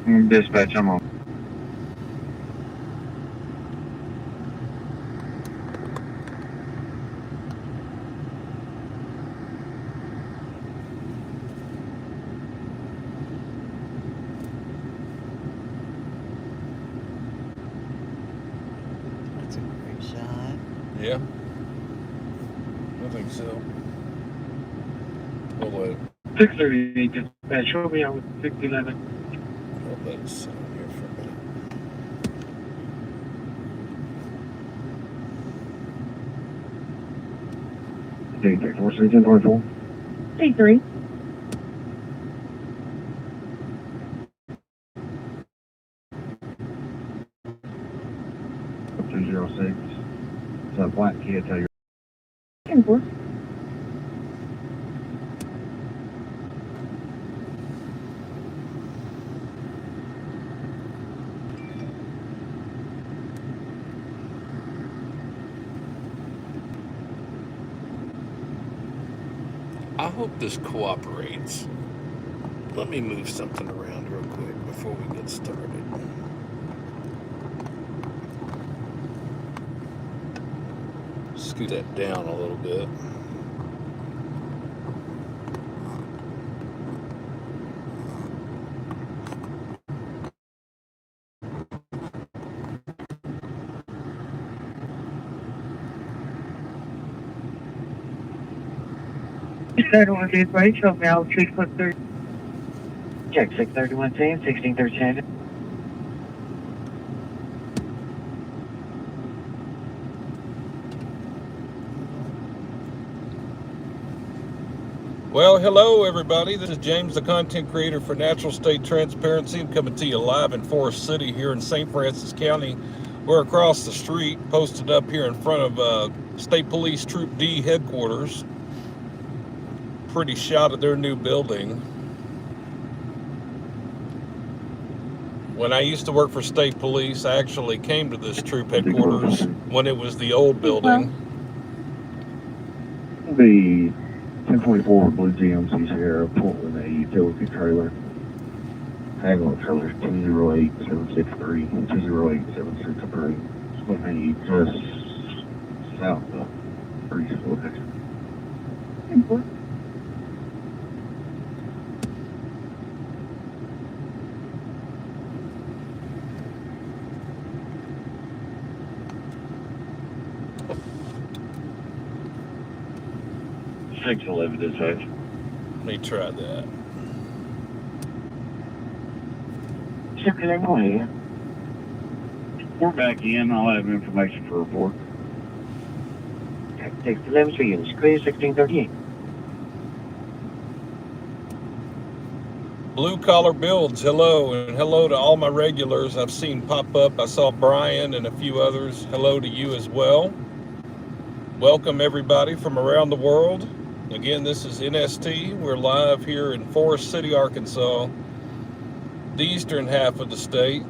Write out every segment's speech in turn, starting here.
Dispatch, I'm on. That's a great shot. Yeah, I think so. We'll let it. 638 dispatch, show me out with 611. We'll let it sit in here for a minute. Day 4, 1024. Day 3. Up 206. It's a black kid, tell you. 10-4. I hope this cooperates. Let me move something around real quick before we get started. Scoot that down a little bit. Dispatch, dispatch, show me out 6-30. Check 63110, 1637. Well, hello everybody. This is James, the content creator for Natural State Transparency. I'm coming to you live in Forrest City here in St. Francis County. We're across the street, posted up here in front of State Police Troop D headquarters. Pretty shot of their new building. When I used to work for State Police, I actually came to this troop headquarters when it was the old building. The 1024 Blue GMC Sierra pulling a utility trailer. Haggle trailer 208763, 208763. It's going to be just south of Breezeville. 10-4. Six 11 dispatch. Let me try that. 611. We're back in. I'll have information for report. Check 611 for units, clear 1638. Blue Collar Builds, hello, and hello to all my regulars I've seen pop up. I saw Brian and a few others. Hello to you as well. Welcome everybody from around the world. Again, this is NST. We're live here in Forrest City, Arkansas, the eastern half of the state.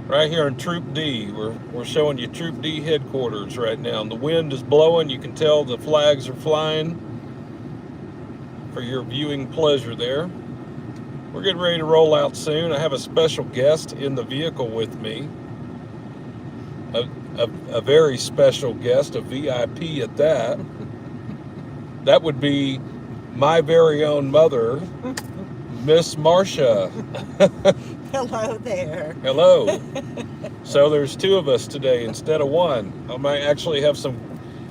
Right here in Troop D. We're showing you Troop D headquarters right now. And the wind is blowing. You can tell the flags are flying for your viewing pleasure there. We're getting ready to roll out soon. I have a special guest in the vehicle with me. A very special guest, a VIP at that. That would be my very own mother, Miss Marcia. Hello there. Hello. So there's two of us today instead of one. I might actually have some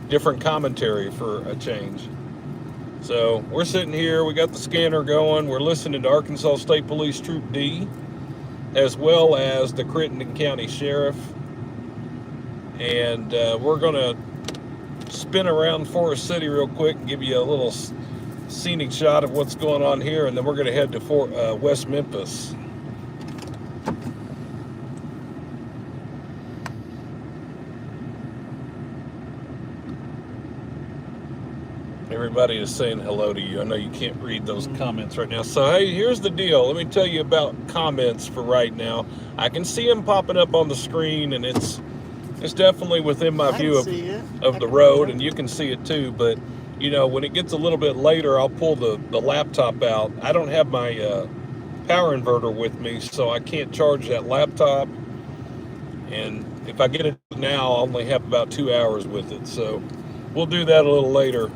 different commentary for a change. So we're sitting here, we got the scanner going, we're listening to Arkansas State Police Troop D, as well as the Crittenden County Sheriff. And we're gonna spin around Forrest City real quick and give you a little scenic shot of what's going on here, and then we're gonna head to West Memphis. Everybody is saying hello to you. I know you can't read those comments right now. So, hey, here's the deal. Let me tell you about comments for right now. I can see them popping up on the screen, and it's definitely within my view of the road, and you can see it too. But, you know, when it gets a little bit later, I'll pull the laptop out. I don't have my power inverter with me, so I can't charge that laptop. And if I get it now, I'll only have about 2 hours with it. So we'll do that a little later.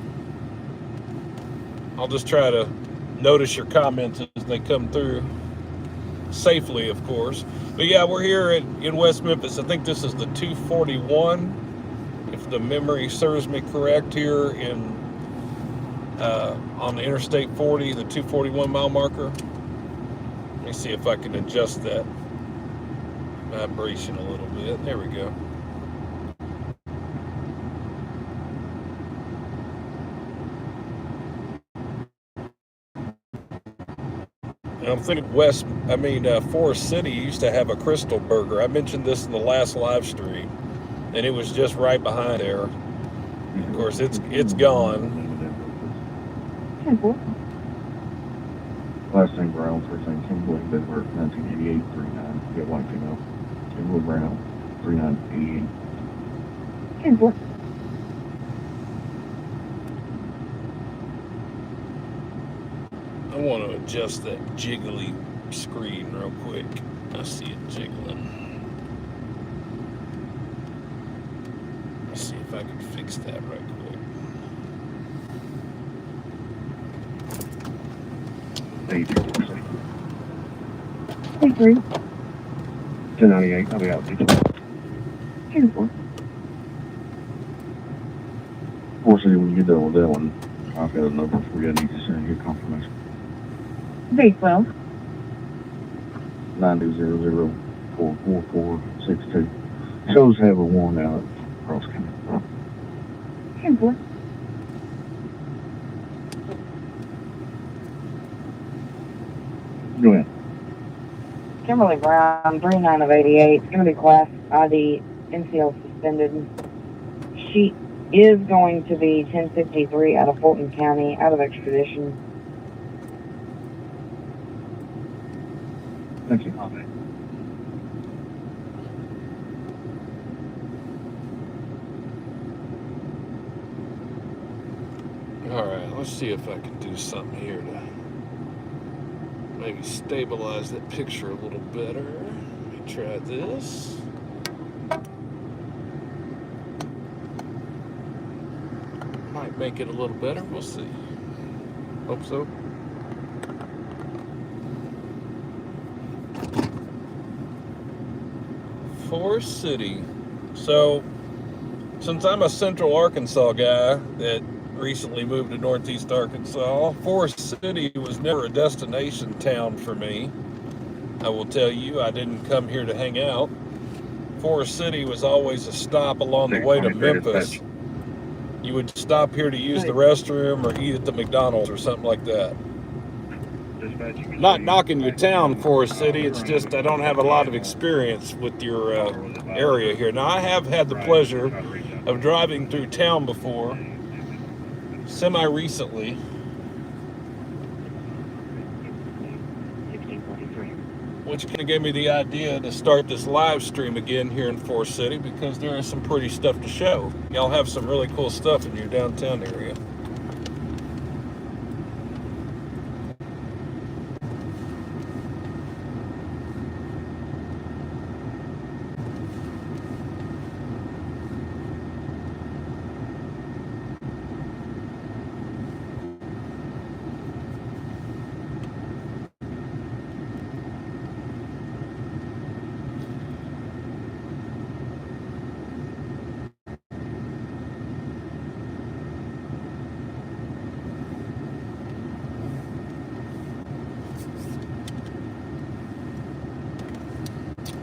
I'll just try to notice your comments as they come through. Safely, of course. But yeah, we're here in West Memphis. I think this is the 241, if the memory serves me correct, here on the Interstate 40, the 241 mile marker. Let me see if I can adjust that vibration a little bit. There we go. And I'm thinking Forrest City used to have a Crystal Burger. I mentioned this in the last live stream, and it was just right behind there. Of course, it's gone. Last name Brown, first name Kimberly Bedworth, 1988, 39. Get white female. Kimberly Brown, 3988. Kimberly. I want to adjust that jiggly screen real quick. I see it jiggling. Let's see if I can fix that right quick. Hey, 1098, I'll be out. Kimberly. Forrest City, when you get done with that one, I've got a number for you. I need to send you a confirmation. V12. 90004462. Shows have a worn out cross country. Kimberly. Go ahead. Kimberly Brown, 39 of 88. It's going to be class ID, NCL suspended. She is going to be 1053 out of Fulton County, out of extradition. Thank you. All right, let's see if I can do something here to maybe stabilize that picture a little better. Let me try this. Might make it a little better. We'll see. Hope so. Forrest City. So, since I'm a Central Arkansas guy that recently moved to Northeast Arkansas, Forrest City was never a destination town for me. I will tell you, I didn't come here to hang out. Forrest City was always a stop along the way to Memphis. You would stop here to use the restroom or eat at the McDonald's or something like that. Not knocking your town, Forrest City, it's just I don't have a lot of experience with your area here. Now, I have had the pleasure of driving through town before, semi-recently. Which kind of gave me the idea to start this live stream again here in Forrest City, because there is some pretty stuff to show. Y'all have some really cool stuff in your downtown area.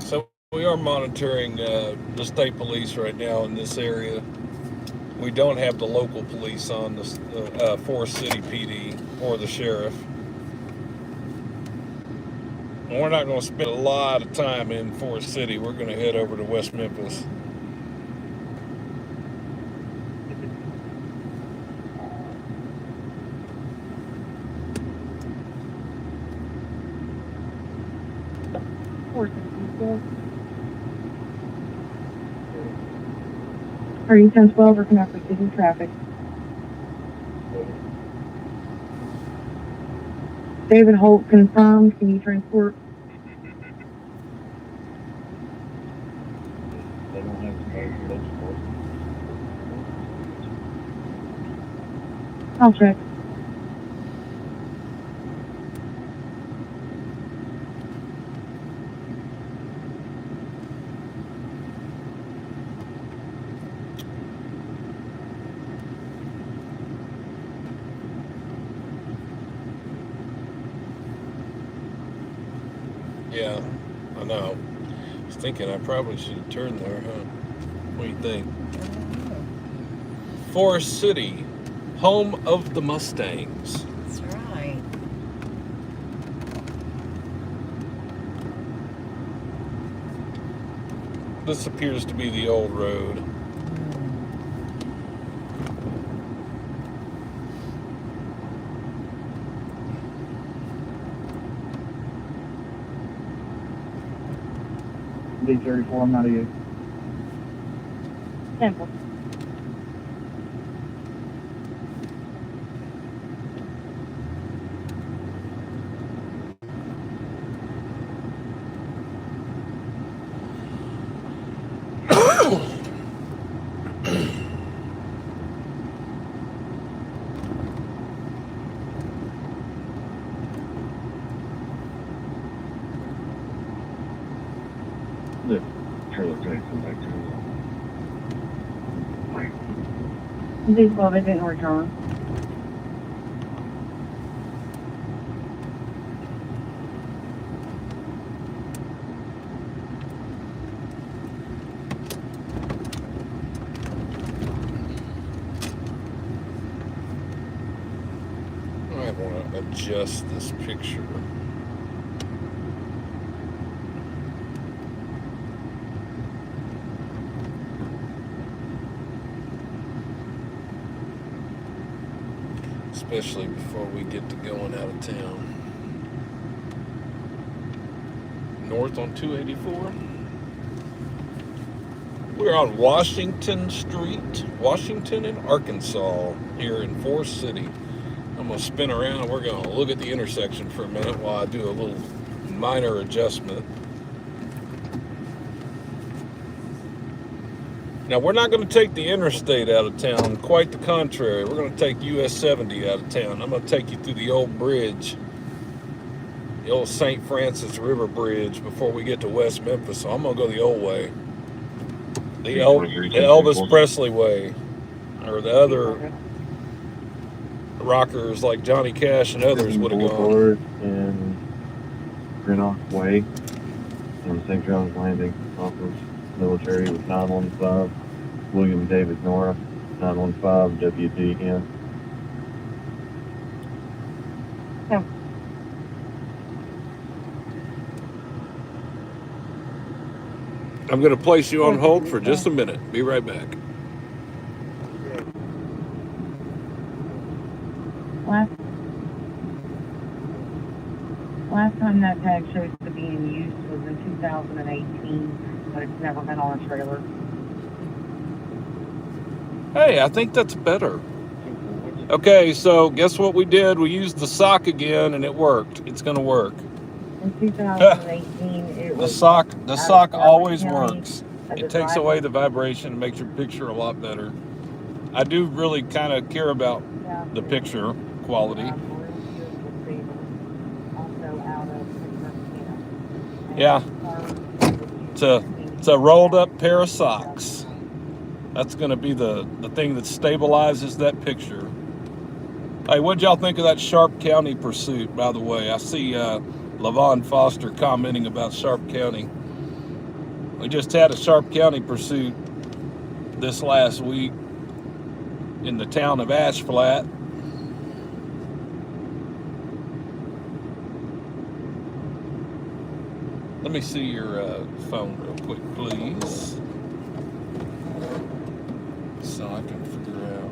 So we are monitoring the state police right now in this area. We don't have the local police on the Forrest City PD or the sheriff. And we're not going to spend a lot of time in Forrest City. We're going to head over to West Memphis. Are you 1012 or can I proceed in traffic? David Holt confirmed. Can you transport? They don't have to pay for those sports. I'll check. Yeah, I know. I was thinking I probably should have turned there, huh? What do you think? Forrest City, home of the Mustangs. That's right. This appears to be the old road. D34, I'm not a you. Simple. The trailer takes them back to These well, they didn't return. I want to adjust this picture. Especially before we get to going out of town. North on 284. We're on Washington Street, Washington and Arkansas, here in Forrest City. I'm going to spin around and we're going to look at the intersection for a minute while I do a little minor adjustment. Now, we're not going to take the interstate out of town. Quite the contrary. We're going to take US 70 out of town. I'm going to take you through the old bridge, the old St. Francis River Bridge, before we get to West Memphis. So I'm going to go the old way. The Elvis Presley way. Or the other rockers like Johnny Cash and others would have gone. And Greenock Way and St. John's Landing off of Military with 915, William David Nora, 915 WDN. Yeah. I'm going to place you on hold for just a minute. Be right back. Last time that tag shows to be in use was in 2018, but it's never been on a trailer. Hey, I think that's better. Okay, so guess what we did? We used the sock again, and it worked. It's going to work. In 2018, it The was sock always County, works. It takes away the vibration and makes your picture a lot better. I do really kind of care about the picture quality. Yeah, it's a rolled up pair of socks. That's going to be the thing that stabilizes that picture. Hey, what'd y'all think of that Sharp County pursuit, by the way? I see Lavon Foster commenting about Sharp County. We just had a Sharp County pursuit this last week in the town of Ash Flat. Let me see your phone real quick, please, so I can figure out.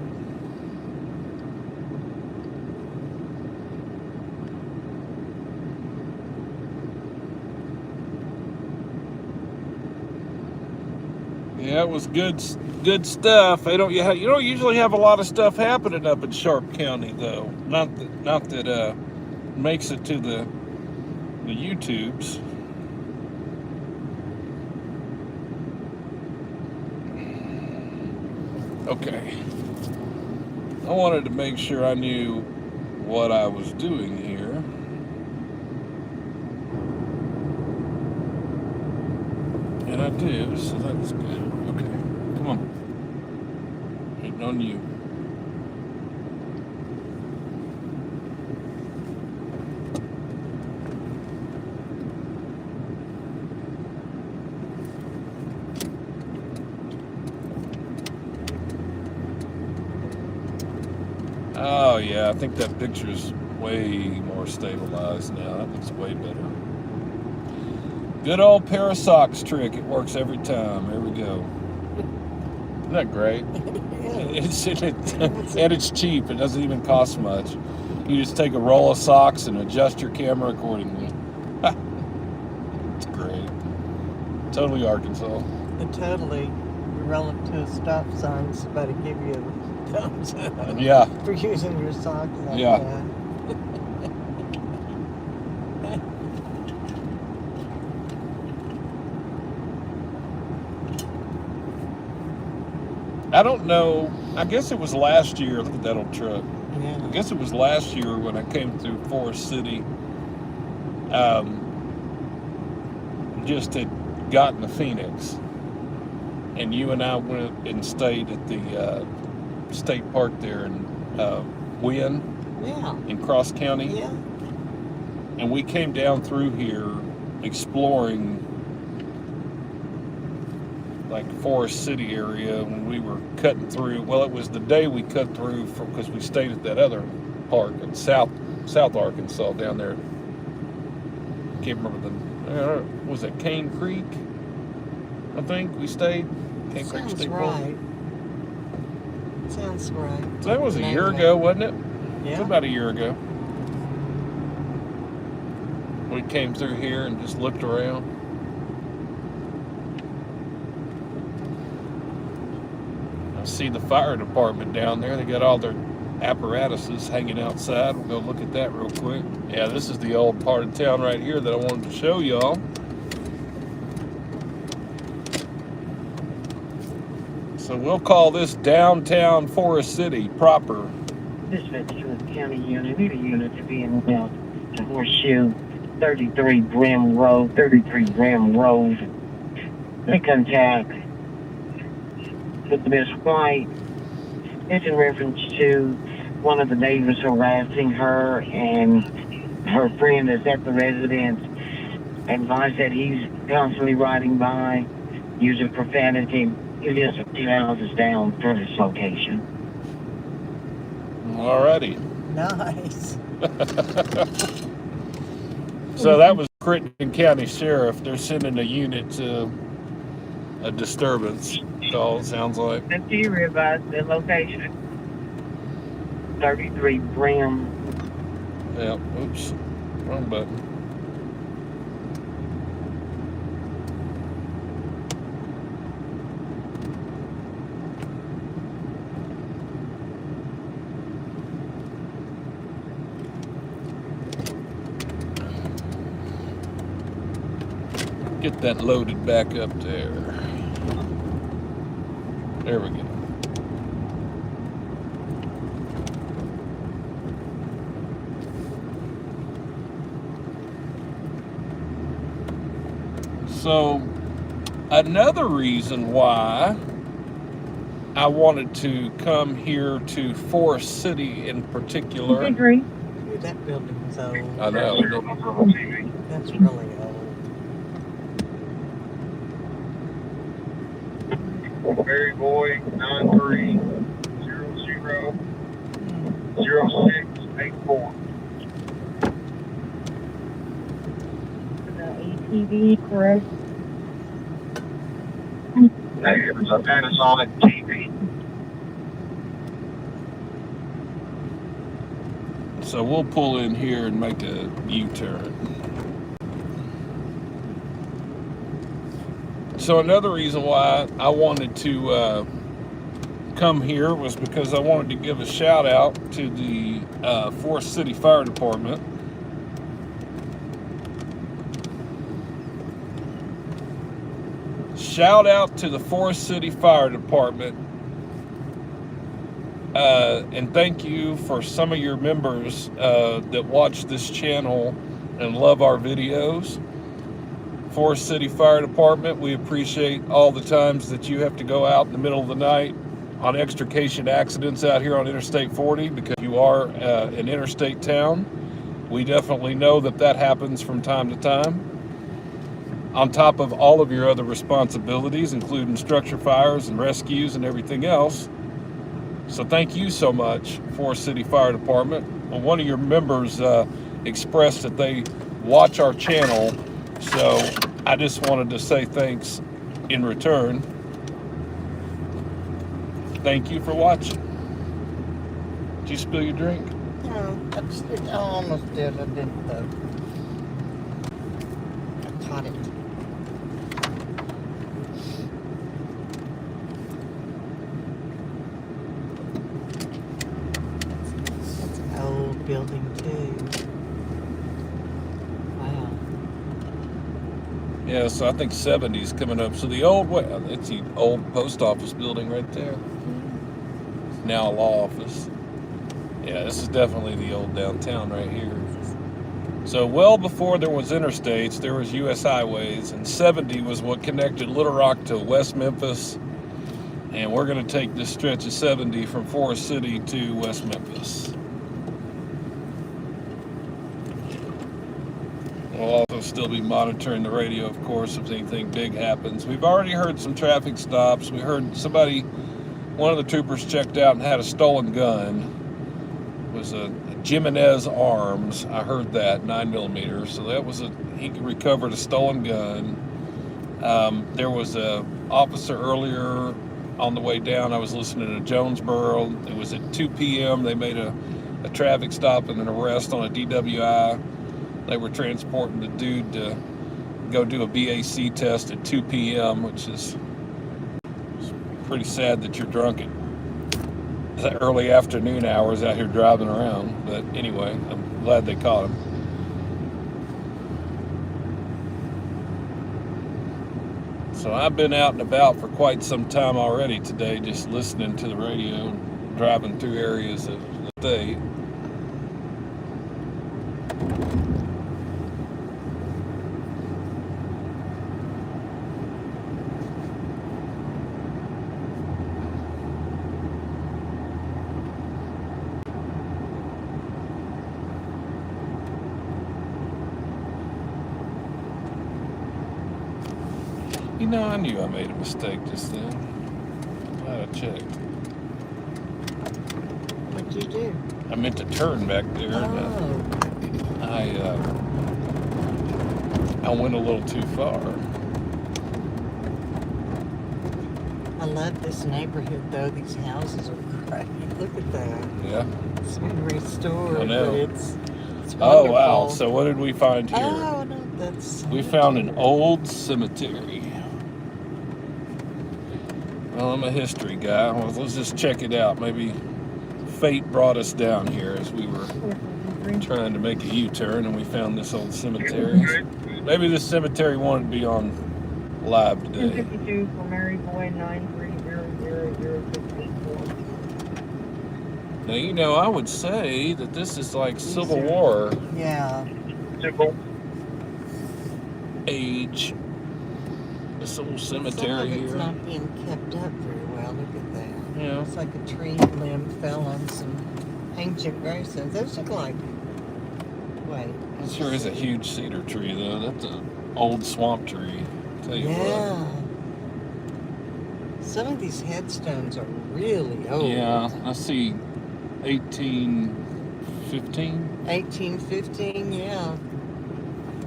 Yeah, it was good stuff. They don't you don't usually have a lot of stuff happening up in Sharp County, though. Not that makes it to the YouTubes. Okay. I wanted to make sure I knew what I was doing here. And I do, so that's good. Okay, come on. Hitting on you. Oh yeah, I think that picture's way more stabilized now. That looks way better. Good old pair of socks trick. It works every time. There we go. Isn't that great? And it's cheap. It doesn't even cost much. You just take a roll of socks and adjust your camera accordingly. It's great. Totally Arkansas. And totally, you roll up to a stop sign, somebody give you a thumbs up. Yeah. For using your socks like Yeah. that. I don't know. I guess it was last year. Look at that old truck. Yeah. I guess it was last year when I came through Forrest City. Just had gotten to Phoenix, and you and I went and stayed at the state park there in Wynn Yeah. in Cross County, Yeah. and we came down through here exploring like Forest City area when we were cutting through. Well, it was the day we cut through because we stayed at that other park in South Arkansas down there. Can't remember was it Cane Creek? I think we stayed. Cane Creek Sounds State Park. right. Sounds right. So that was a year Maybe. ago, wasn't it? It was Yeah. about a year ago. We came through here and just looked around. I see the fire department down there. They got all their apparatuses hanging outside. We'll go look at that real quick. Yeah, this is the old part of town right here that I wanted to show y'all. So we'll call this downtown Forest City proper. Dispatch to the county unit. Need a unit to be in now to Horseshoe, 33 Brim Road, Make contact with Miss White. It's in reference to one of the neighbors harassing her, and her friend is at the residence. Advised that he's constantly riding by, using profanity. He lives a few houses down from his location. Alrighty. Nice. So that was Crittenden County Sheriff. They're sending a unit to a disturbance call, it sounds like. And you realize the location. 33 Brim. Yeah, oops, wrong button. Get that loaded back up there. There we go. So, another reason why I wanted to come here to Forest City in particular. Agree. Dude, that building's old. I know. That's really old. Barry Boy 93000684. ATV, correct? Hey, it was a Panasonic TV. So we'll pull in here and make a U-turn. So another reason why I wanted to come here was because I wanted to give a shout out to the Forest City Fire Department. shout out to the Forrest City Fire Department. And thank you for some of your members that watch this channel and love our videos. Forrest City Fire Department, we appreciate all the times that you have to go out in the middle of the night on extrication accidents out here on Interstate 40 because you are an interstate town. We definitely know that that happens from time to time. On top of all of your other responsibilities, including structure fires and rescues and everything else. So thank you so much, Forrest City Fire Department. Well, one of your members expressed that they watch our channel, so I just wanted to say thanks in return. Thank you for watching. Did you spill your drink? No, I almost did. I didn't though. I caught it. That's an old building too. Wow. Yeah, so I think 70's coming up. So the old, it's the old post office building right there. It's now a law office. Yeah, this is definitely the old downtown right here. So well before there was interstates, there was U.S. highways, and 70 was what connected Little Rock to West Memphis. And we're going to take this stretch of 70 from Forrest City to West Memphis. We'll also still be monitoring the radio, of course, if anything big happens. We've already heard some traffic stops. We heard somebody, one of the troopers checked out and had a stolen gun. It was a Jimenez Arms. I heard that, 9mm. So that was he recovered a stolen gun. There was a officer earlier on the way down. I was listening to Jonesboro. It was at 2 p.m. They made a traffic stop and an arrest on a DWI. They were transporting the dude to go do a BAC test at 2 p.m., which is pretty sad that you're drunk at the early afternoon hours out here driving around. But anyway, I'm glad they caught him. So I've been out and about for quite some time already today, just listening to the radio and driving through areas of the state. You know, I knew I made a mistake just then. I had to check. What'd you do? I meant to turn back there. Oh. I went a little too far. I love this neighborhood though. These houses are great. Look at that. Yeah. It's been restored, I know. but it's Oh, wonderful. wow. So what did we find here? Oh, no, that's... We found an old cemetery. Well, I'm a history guy. Well, let's just check it out. Maybe fate brought us down here as we were trying to make a U-turn and we found this old cemetery. Maybe this cemetery wanted to be on live today. 252 for Mary Boy 9300064. Now, you know, I would say that this is like Civil War Yeah. age. This old Some cemetery of it's here. not being kept up very well. Look at that. Yeah. It's like a tree limb fell on some ancient gravestones. Those look like... Wait. It sure is a huge cedar tree, though. That's an old swamp tree. Tell you Yeah. Some of these headstones are really old. Yeah, I see 1815. 1815, yeah.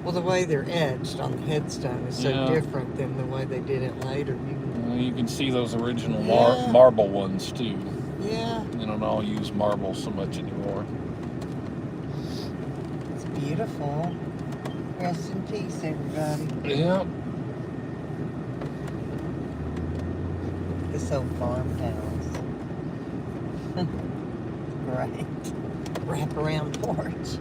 Well, the way they're etched on the headstone is so Yeah. different than the way they did it later. You can see those original Yeah. marble ones, too. Yeah, They don't all use marble so much anymore. it's beautiful. Rest in peace, everybody. Yeah. This old farmhouse. Great. Wraparound porch.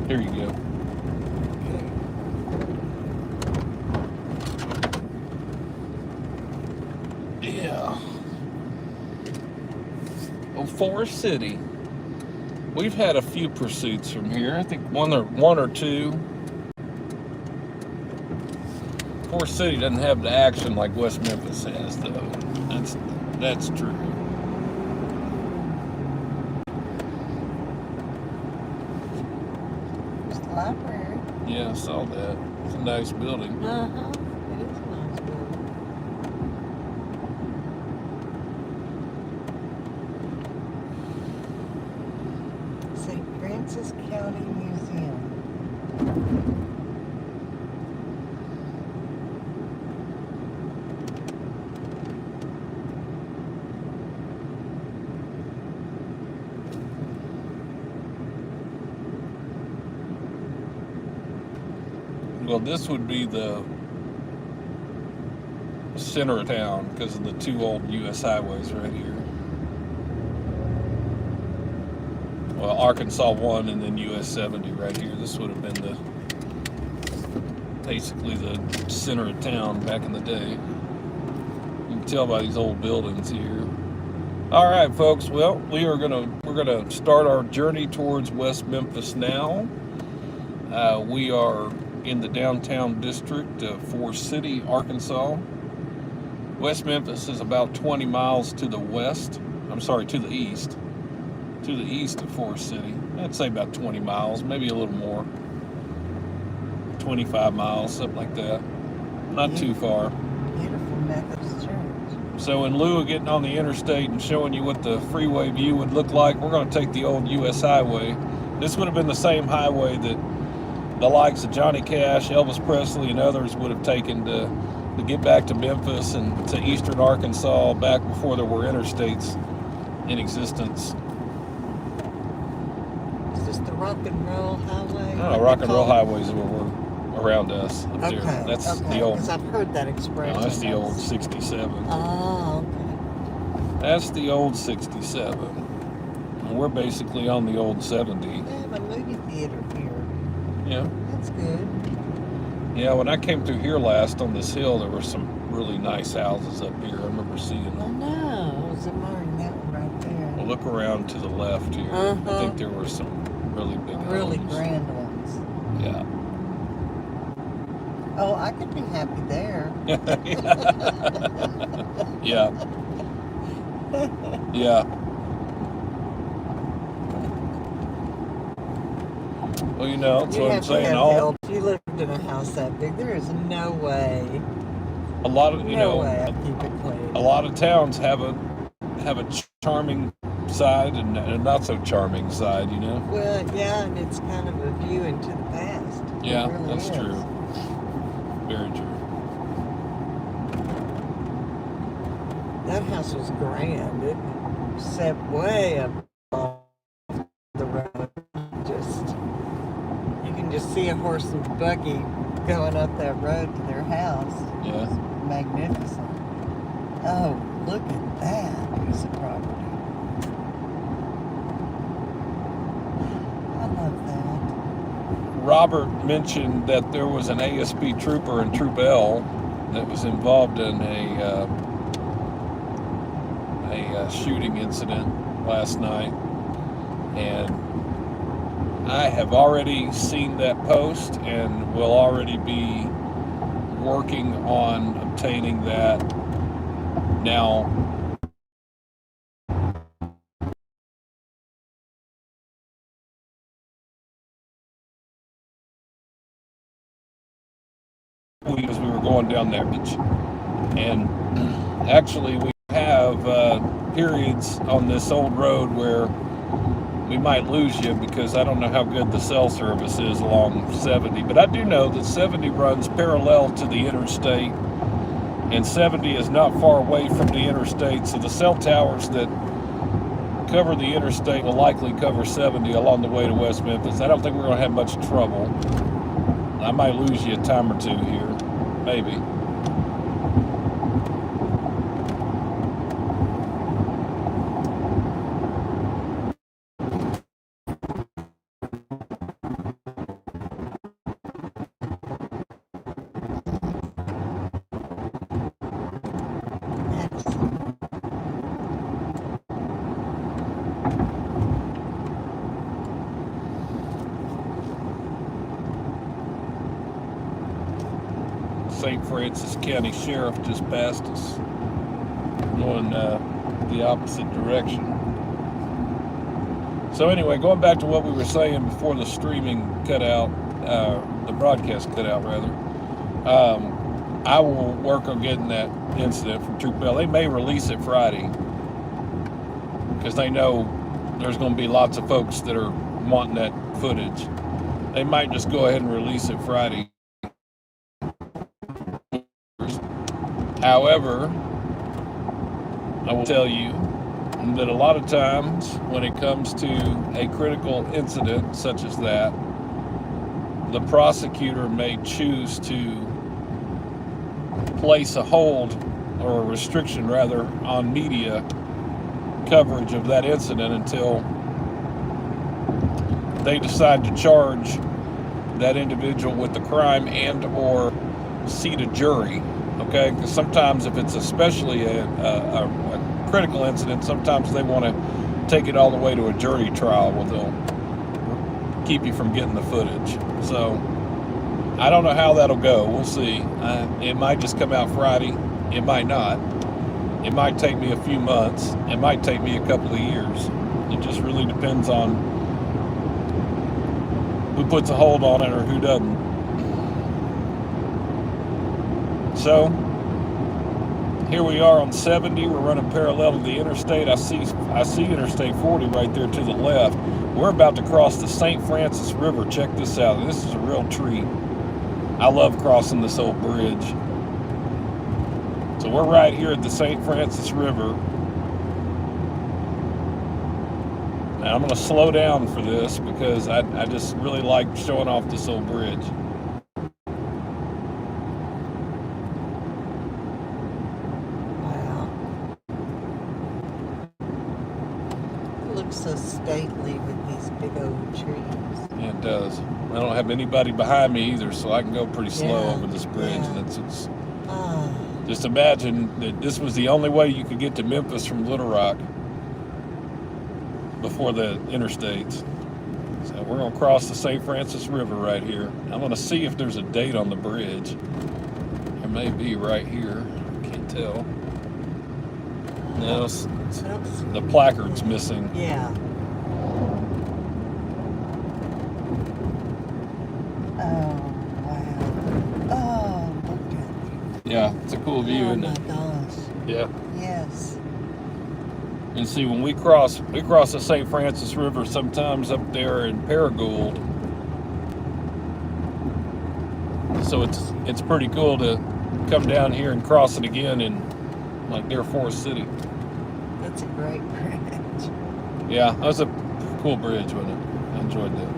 Here you go. Oh, Forrest City. We've had a few pursuits from here. I think one or two. Forrest City doesn't have the action like West Memphis has, though. That's true. There's the library. Yeah, I saw that. It's a nice building. Uh-huh. It is a nice building. St. Francis County Museum. Well, this would be the center of town because of the two old U.S. highways right here. Well, Arkansas 1 and then US 70 right here. This would have been basically the center of town back in the day. You can tell by these old buildings here. All right, folks. Well, we're gonna start our journey towards West Memphis now. We are in the downtown district of Forrest City, Arkansas. West Memphis is about 20 miles to the west. I'm sorry, to the east. To the east of Forrest City. I'd say about 20 miles, maybe a little more. 25 miles, something like that. Not too far. Beautiful Methodist church. So in lieu of getting on the interstate and showing you what the freeway view would look like, we're going to take the old U.S. highway. This would have been the same highway that the likes of Johnny Cash, Elvis Presley, and others would have taken to get back to Memphis and to eastern Arkansas back before there were interstates in existence. Is this the Rock and Roll Highway? No, Rock and Roll Highways were around us up there. Okay, That's okay, the old. because I've heard that expression. No, that's the old 67. Oh, okay. That's the old 67. And we're basically on the old 70. They have a movie theater here. Yeah. That's good. Yeah, when I came through here last on this hill, there were some really nice houses up here. I remember seeing I them. know. I was admiring that one right there. Well, look around to the left here. I think there were some really big Really homes. grand ones. Yeah. Oh, I could be happy there. Yeah. Yeah. Well, you know, that's You what I'm have to saying. have All help. If you lived in a house that big, there is no way. a lot of No way I'd keep it clean. a lot of towns have a charming side and a not so charming side, you know. Well, yeah, and it's kind of a view into the past. It Yeah, really that's is. true. Very true. That house was grand. It set way up off the road. You can just see a horse and buggy going up that road to their house. Yeah. It's magnificent. Oh, look at that piece of property. I love that. Robert mentioned that there was an ASP trooper in Troop L that was involved in a shooting incident last night, and I have already seen that post and will already be working on obtaining that. Now, as we were going down that beach, and actually we have periods on this old road where we might lose you because I don't know how good the cell service is along 70, but I do know that 70 runs parallel to the interstate, and 70 is not far away from the interstate, so the cell towers that cover the interstate will likely cover 70 along the way to West Memphis. I don't think we're going to have much trouble. I might lose you a time or two here, maybe. St. Francis County Sheriff just passed us, going the opposite direction. So anyway, going back to what we were saying before the streaming cut out, the broadcast cut out rather, I will work on getting that incident from Troop Bell. They may release it Friday because they know there's going to be lots of folks that are wanting that footage. They might just go ahead and release it Friday. However, I will tell you that a lot of times when it comes to a critical incident such as that, the prosecutor may choose to place a hold or a restriction rather on media coverage of that incident until they decide to charge that individual with the crime and or seat a jury. Okay, because sometimes if it's especially a critical incident, sometimes they want to take it all the way to a jury trial where they'll keep you from getting the footage. So I don't know how that'll go. We'll see. It might just come out Friday. It might not. It might take me a few months. It might take me a couple of years. It just really depends on who puts a hold on it or who doesn't. So here we are on 70. We're running parallel to the interstate. I see Interstate 40 right there to the left. We're about to cross the St. Francis River. Check this out. This is a real treat. I love crossing this old bridge. So we're right here at the St. Francis River. Now I'm going to slow down for this because I just really like showing off this old bridge. So stately with these big old trees. Yeah, it does. I don't have anybody behind me either, so I can go pretty slow over this bridge. Yeah. And it's just imagine that this was the only way you could get to Memphis from Little Rock before the interstates. So we're going to cross the St. Francis River right here. I'm going to see if there's a date on the bridge. There may be right here. I can't tell. No, the placard's missing. Yeah. Oh, wow. Oh, look at it. Yeah, it's a cool view, isn't it? Oh, my gosh. Yeah. Yes. And see, when we cross the St. Francis River sometimes up there in Paragould. So it's pretty cool to come down here and cross it again in like near Forrest City. That's a great bridge. Yeah, that was a cool bridge, wasn't it? I enjoyed that.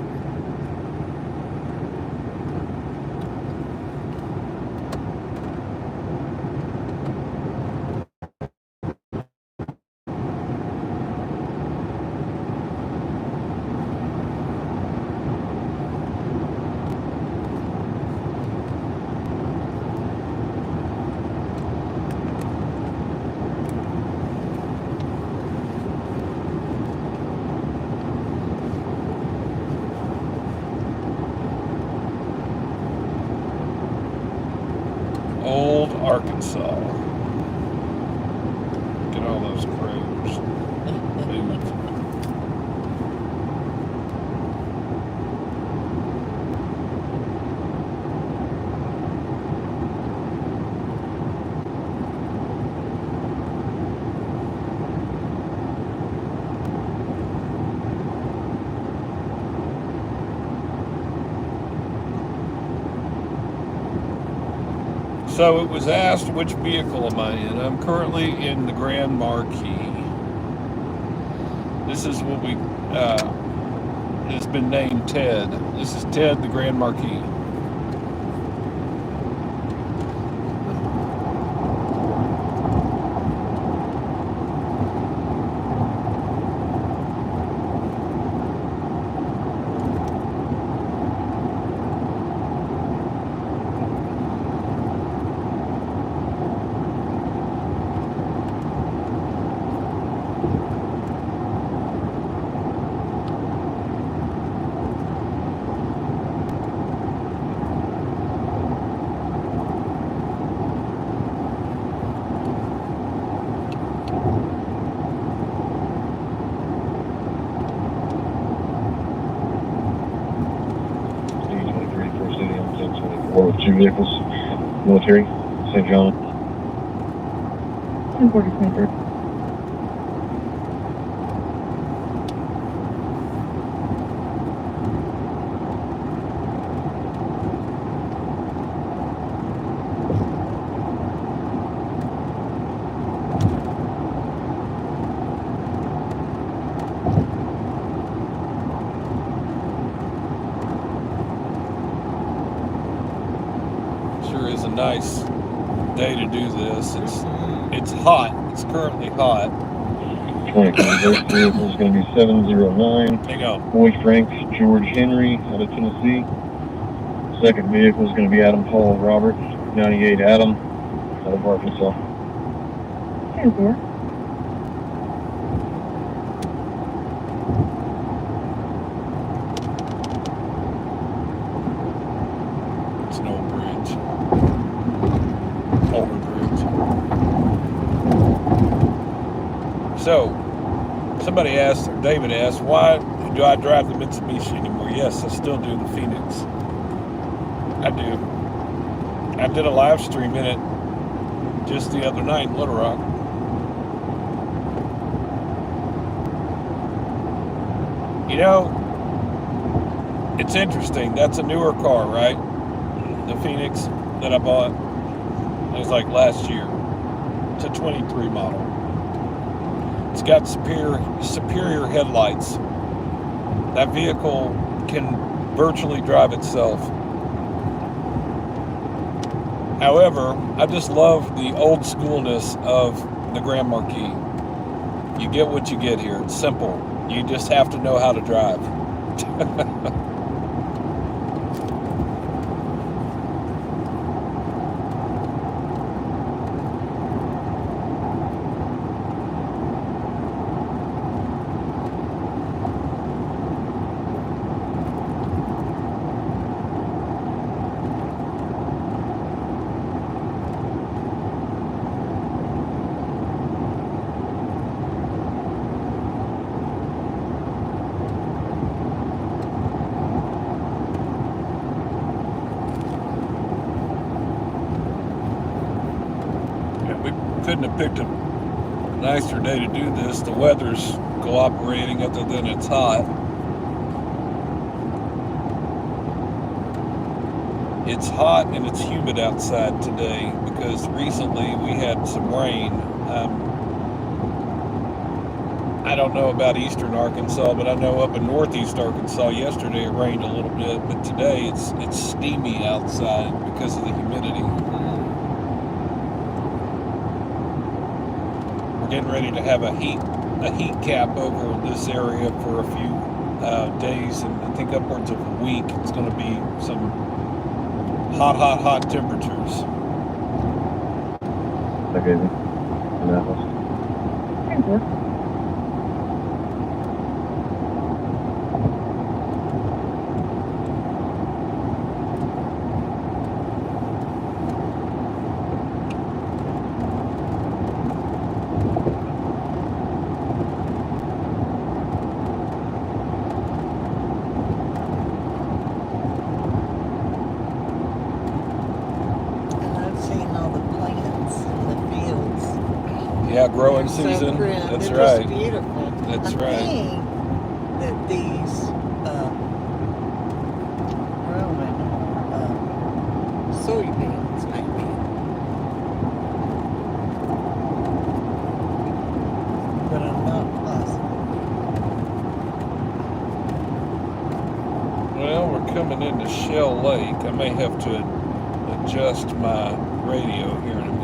Old Arkansas. Look at all those crows. Move. So it was asked, which vehicle am I in? I'm currently in the Grand Marquis. This is what it's been named Ted. This is Ted the Grand Marquis. with 2 vehicles. Military, St. John. 1040 Sure is a nice day to do this. It's hot. It's currently hot. 20, first vehicle is going to be 709. Hang on. Boy Frank George Henry out of Tennessee. Second vehicle is going to be Adam Paul Robert, 98 Adam, out of Arkansas. 10-4. It's an old bridge. Older bridge. So, somebody asked, or David asked, why do I drive the Mitsubishi anymore? Yes, I still do the Phoenix. I do. I did a live stream in it just the other night in Little Rock. You know, it's interesting. That's a newer car, right? The Phoenix that I bought. It was like last year. It's a 23 model. It's got superior headlights. That vehicle can virtually drive itself. However, I just love the old schoolness of the Grand Marquis. You get what you get here. It's simple. You just have to know how to drive. Couldn't have picked a nicer day to do this. The weather's cooperating other than it's hot. It's hot and it's humid outside today because recently we had some rain. I don't know about eastern Arkansas, but I know up in northeast Arkansas yesterday it rained a little bit, but today it's steamy outside because of the humidity. Getting ready to have a heat cap over this area for a few days, and I think upwards of a week. It's going to be some hot temperatures. Okay, Annapolis. 10-4. Yeah, growing So season. pretty. That's They're right. just beautiful. That's I right. think that these growing soybeans, maybe. But I'm not positive. Well, we're coming into Shell Lake. I may have to adjust my radio here in a minute.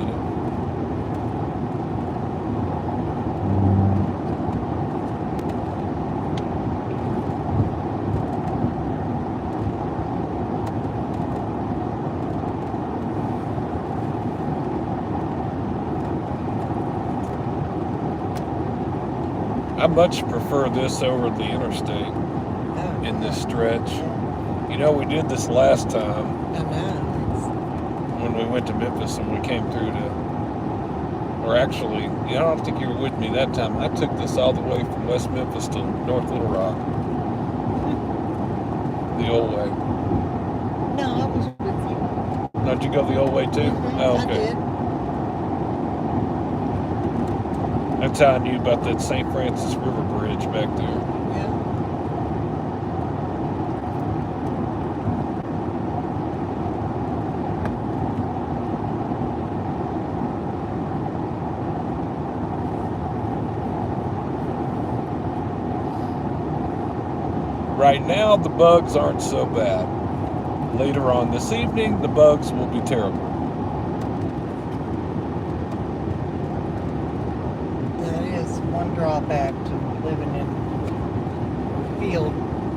I much prefer this over the interstate in this stretch. You know, we did this last time I know. when we went to Memphis and we came through to, or actually, I don't think you were with me that time. I took this all the way from West Memphis to North Little Rock. The old way. No, I was with you. Don't you go the old way too? Oh, I okay. did. That's how I knew about that St. Francis River Bridge back there. Yeah. Right now, the bugs aren't so bad. Later on this evening, the bugs will be terrible. That is one drawback to living in field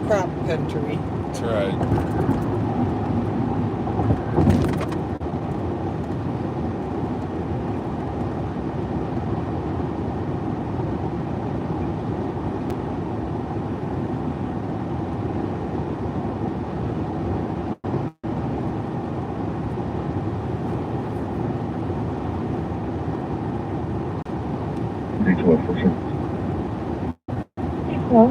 crop country. That's right. D12 for sure. Hello.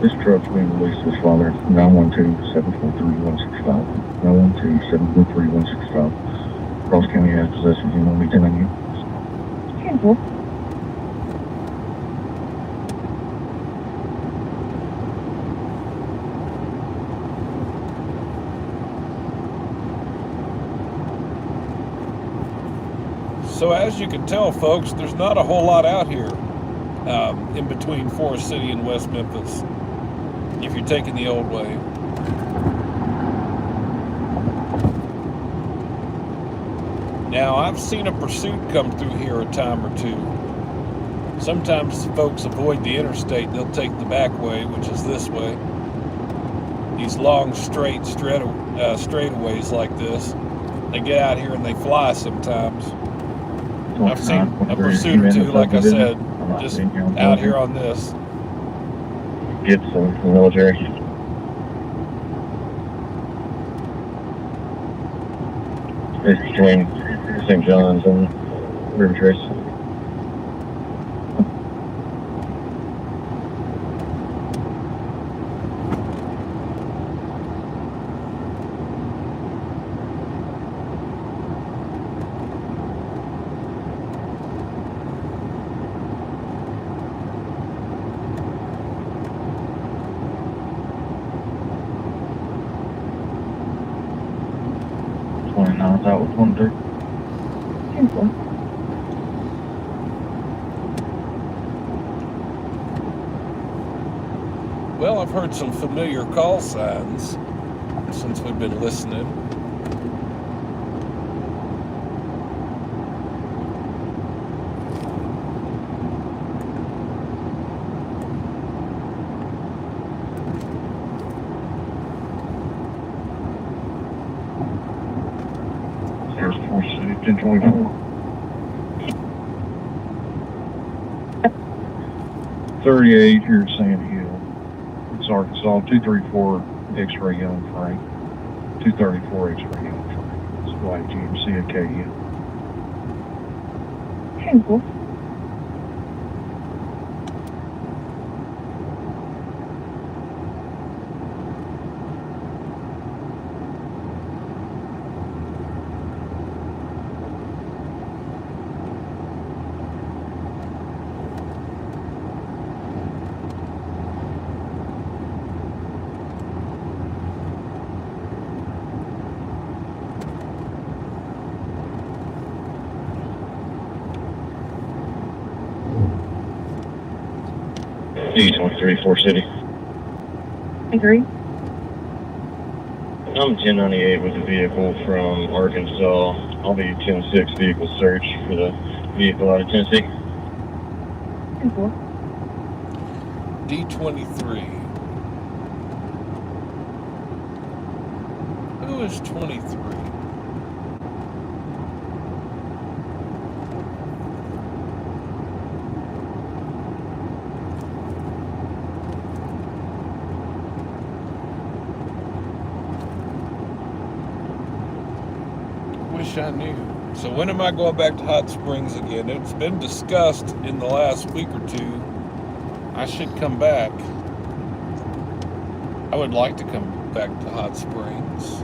This truck's being released to his father, 912-743-165. 912-743-165. Cross County has possession, you want me to you? Cancel. So as you can tell, folks, there's not a whole lot out here in between Forrest City and West Memphis if you're taking the old way. Now, I've seen a pursuit come through here a time or two. Sometimes folks avoid the interstate. They'll take the back way, which is this way. These long, straightaways like this. They get out here and they fly sometimes. I've seen a pursuit or two, like I said, just out here on this. Gibson, the military. It's between St. John's and River Trace. Out with 1-3. Cancel. Well, I've heard some familiar call signs since we've been listening. There's Forrest City, 1024. 38 here at Sand Hill. It's Arkansas, 234 X-ray Young Frank. 234 X-ray Young Frank. It's white GMC Acadia. Cancel. D23 Forrest City. Agree. I'm 1098 with the vehicle from Arkansas. I'll be 10-6 vehicle search for the vehicle out of Tennessee. Cancel. D23. Who is 23? Wish I knew. So when am I going back to Hot Springs again? It's been discussed in the last week or two. I should come back. I would like to come back to Hot Springs.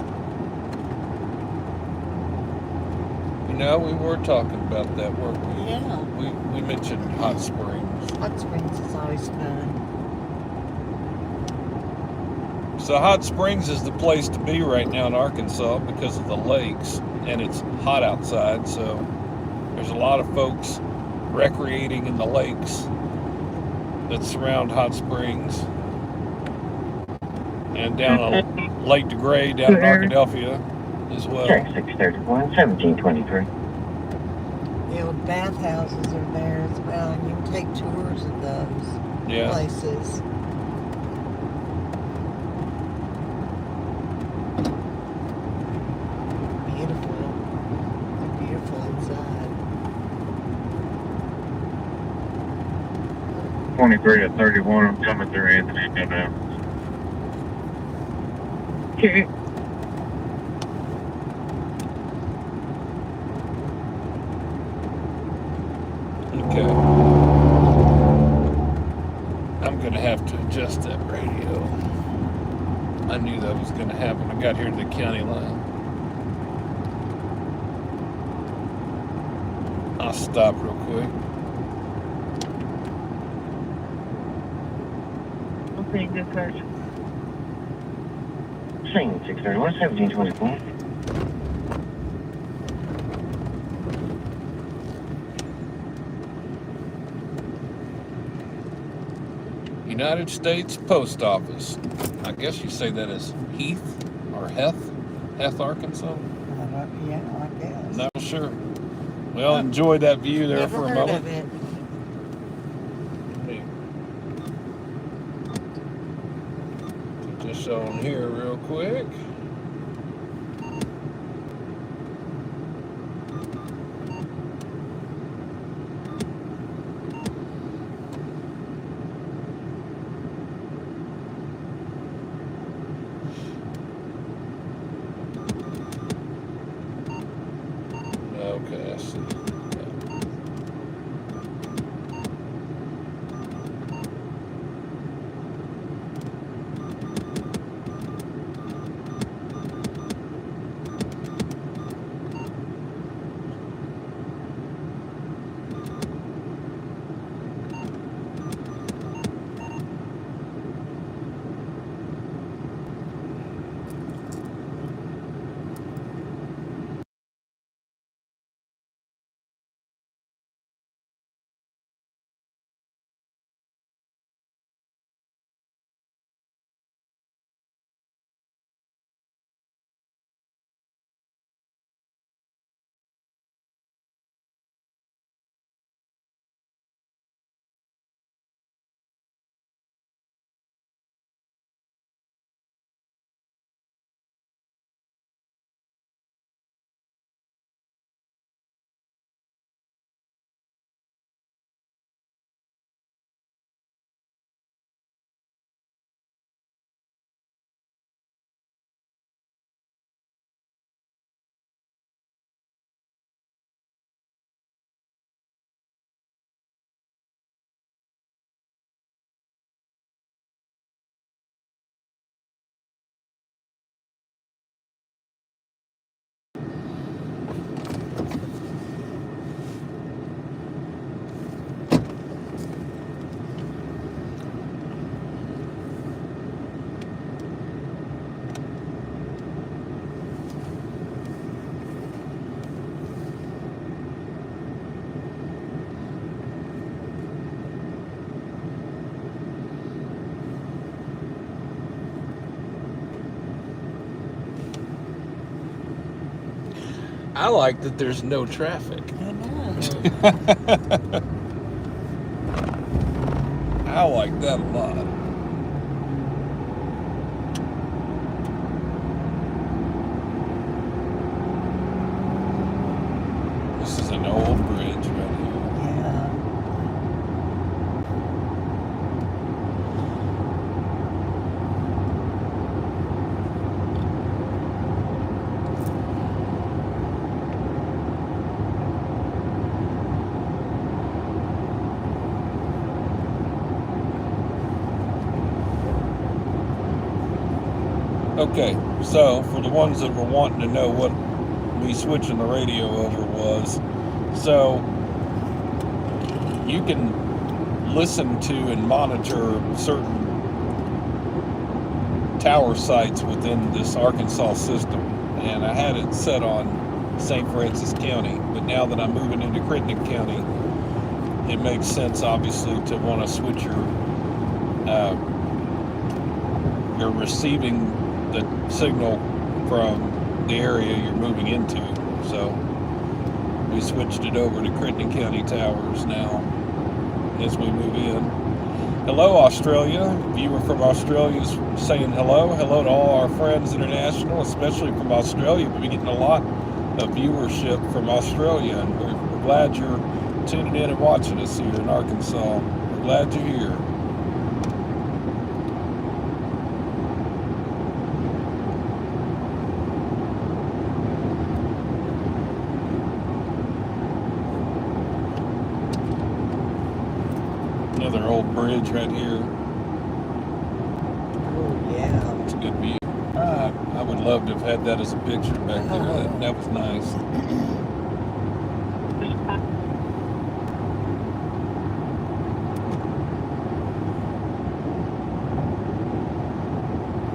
You know, we were talking about that, weren't we? Yeah. We mentioned Hot Springs. Hot Springs is always fun. So Hot Springs is the place to be right now in Arkansas because of the lakes, and it's hot outside, so there's a lot of folks recreating in the lakes that surround Hot Springs. And down on Lake DeGray, down in Arkadelphia as well. Check 631, 1723. The old bathhouses are there as well, and you can take tours of those Yeah. places. Beautiful. They're beautiful inside. 23 to 31, I'm coming through Anthony now. Okay. Okay. I'm gonna have to adjust that radio. I knew that was gonna happen. I got here to the county line. I'll stop real quick. Okay, good question. Scenic 631, 1724. United States Post Office. I guess you say that as Heath or Heth? Heth, Arkansas? Yeah, I guess. Not sure. Well, enjoy that view there Never for a heard moment. of it. Put this on here real quick. Okay, I see. I like that there's no traffic. I know. I like that a lot. This is an old bridge right here. Yeah. Okay, so for the ones that were wanting to know what me switching the radio over was, so you can listen to and monitor certain tower sites within this Arkansas system, and I had it set on St. Francis County, but now that I'm moving into Crittenden County, it makes sense obviously to want to switch your receiving the signal from the area you're moving into. So we switched it over to Crittenden County towers now as we move in. Hello, Australia. Viewer from Australia is saying hello. Hello to all our friends international, especially from Australia. We've been getting a lot of viewership from Australia, and we're glad you're tuning in and watching us here in Arkansas. We're glad you're here. Another old bridge right here. Oh, yeah. It's a good view. I would love to have had that as a picture back there. That was nice.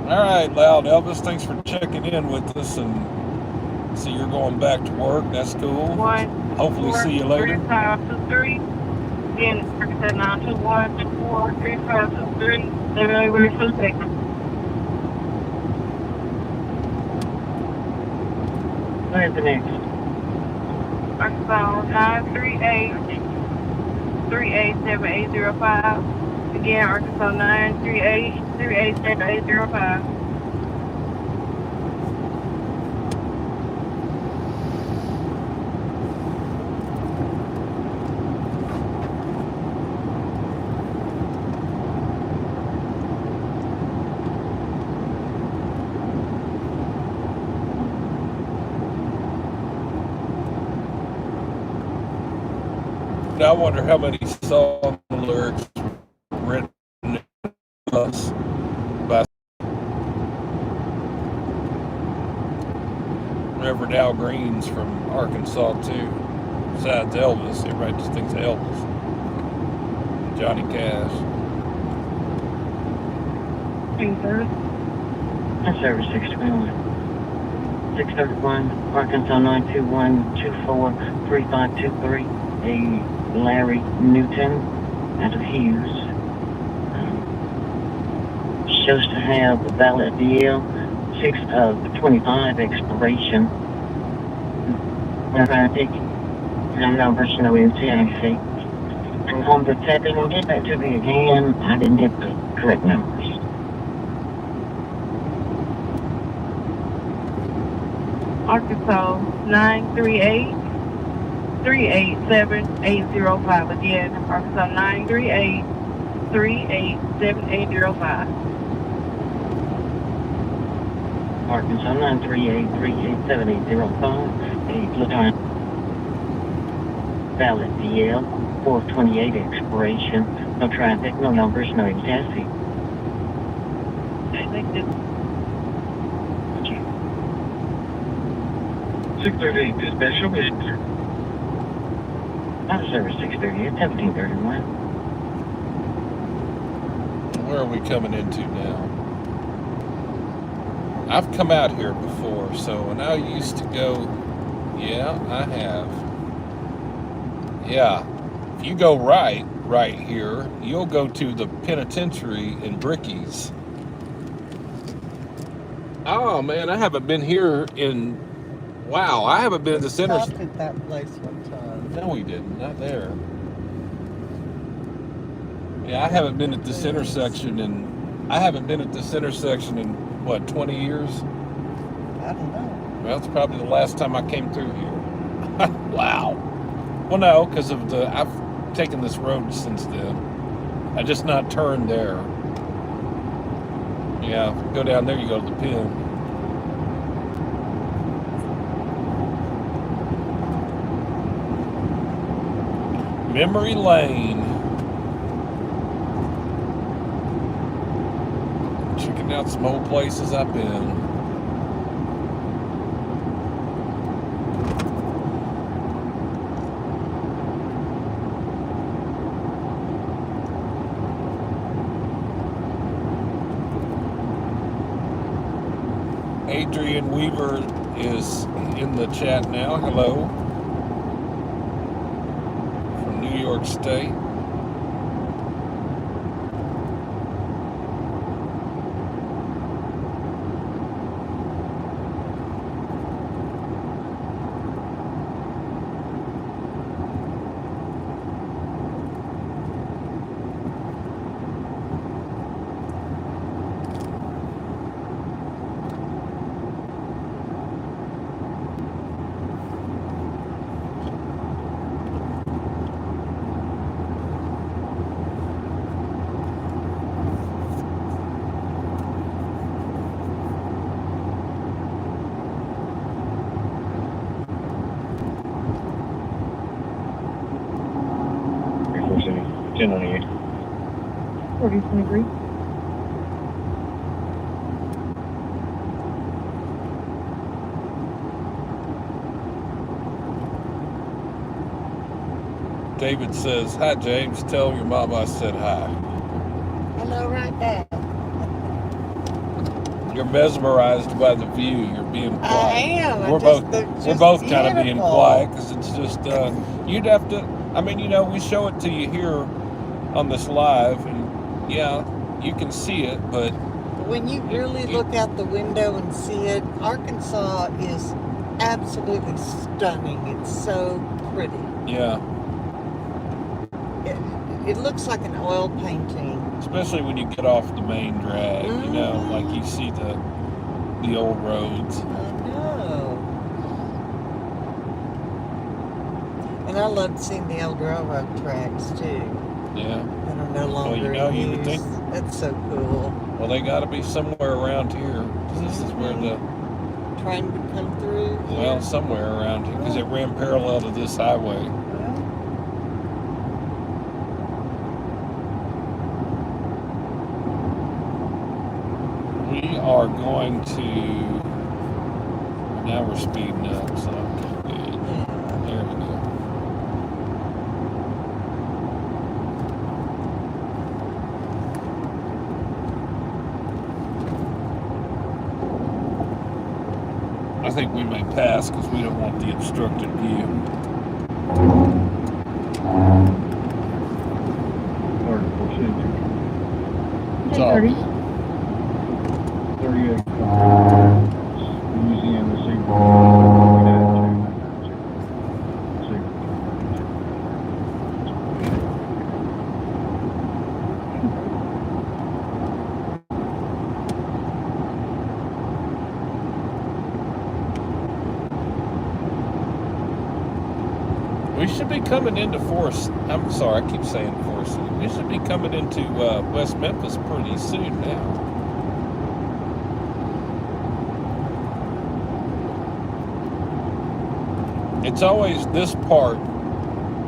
All right, Loud Elvis, thanks for checking in with us, and see you're going back to work. That's cool. Hopefully see you later. 3523. Again, it's 921-24-3523. They're really, really full second. Where's the next? Arkansas 938-387805. Again, Arkansas 938-387805. I wonder how many song lyrics were written us by Reverend Al Green's from Arkansas too. Besides Elvis, everybody just thinks of Elvis. Johnny Cash. That's service 621. 631, Arkansas 921-24-3523. A Larry Newton out of Hughes. Shows to have the valid DL 6 of 25 expiration. Erratic. No numbers, no NCIC. And on the setting, will get back to me again. I didn't get the correct numbers. Arkansas 938-387-805. Again, Arkansas 938-387-805. Arkansas 938-387-805. A Platine. Valid DL 428 expiration. No traffic, no numbers, no chassis. Thank you. 638 dispatch, show me. Out of service 638, 1731. Where are we coming into now? I've come out here before, so when I used to go, yeah, I have. Yeah, if you go right here, you'll go to the penitentiary in Bricky's. Oh man, I haven't been here in, wow, I haven't been at the center. Stopped at that place one time. No, we didn't, not there. Yeah, I haven't been at this intersection in, what, 20 years? I don't know. Well, it's probably the last time I came through here. Wow. Well, no, because of I've taken this road since then. I just not turned there. Yeah, go down there, you go to the pen. Memory Lane. Chicken pointing out some old places I've been. Adrian Weaver is in the chat now. Hello. From New York State. Before City, 1098. 4023. David says, "Hi James, tell your mama I said hi." Hello, right back. You're mesmerized by the view. You're being quiet. I am. We're both kind of being beautiful. quiet because it's just you'd have to. I mean, you know, we show it to you here on this live, and yeah, you can see it, but When you really look out the window and see it, Arkansas is absolutely stunning. It's so pretty. yeah, It looks like an oil painting. especially when you get off the main drag. You know, like you see the old roads. I know. And I loved seeing the old railroad tracks too. Yeah. That are no longer you know, in you would use. think. That's so cool. Well, they got to be somewhere around here. 'Cause this is where the Train would come through. well, somewhere around here because it ran parallel to this highway. We are going to. Now we're speeding up, so good. There we go. I think we may pass because we don't want the obstructed view. Before City, It's all 30. good. 38. Louisiana, We should be coming into Forrest. I'm sorry, I keep saying Forrest. We should be coming into West Memphis pretty soon now. It's always this part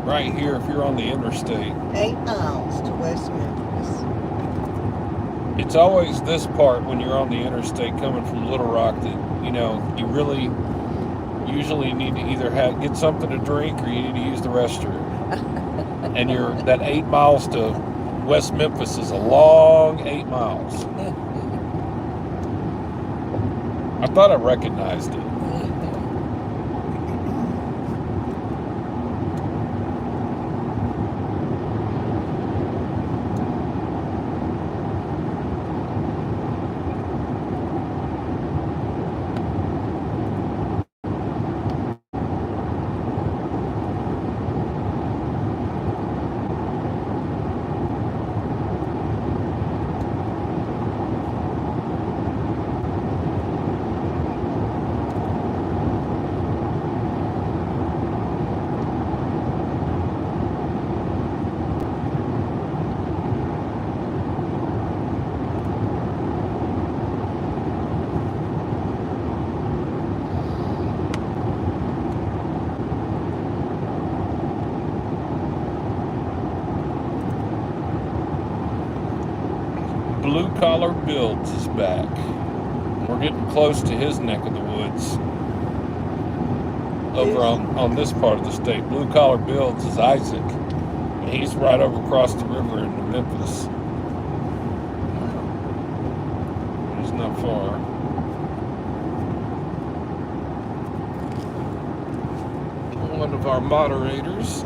right here if you're on the interstate. 8 miles to West Memphis. It's always this part when you're on the interstate coming from Little Rock that, you know, you really usually need to either get something to drink or you need to use the restroom. And that 8 miles to West Memphis is a long 8 miles. I thought I recognized it. Blue Collar Builds is back. We're getting close to his neck of the woods. Over on this part of the state. Blue Collar Builds is Isaac. And he's right over across the river into Memphis. He's not far. One of our moderators.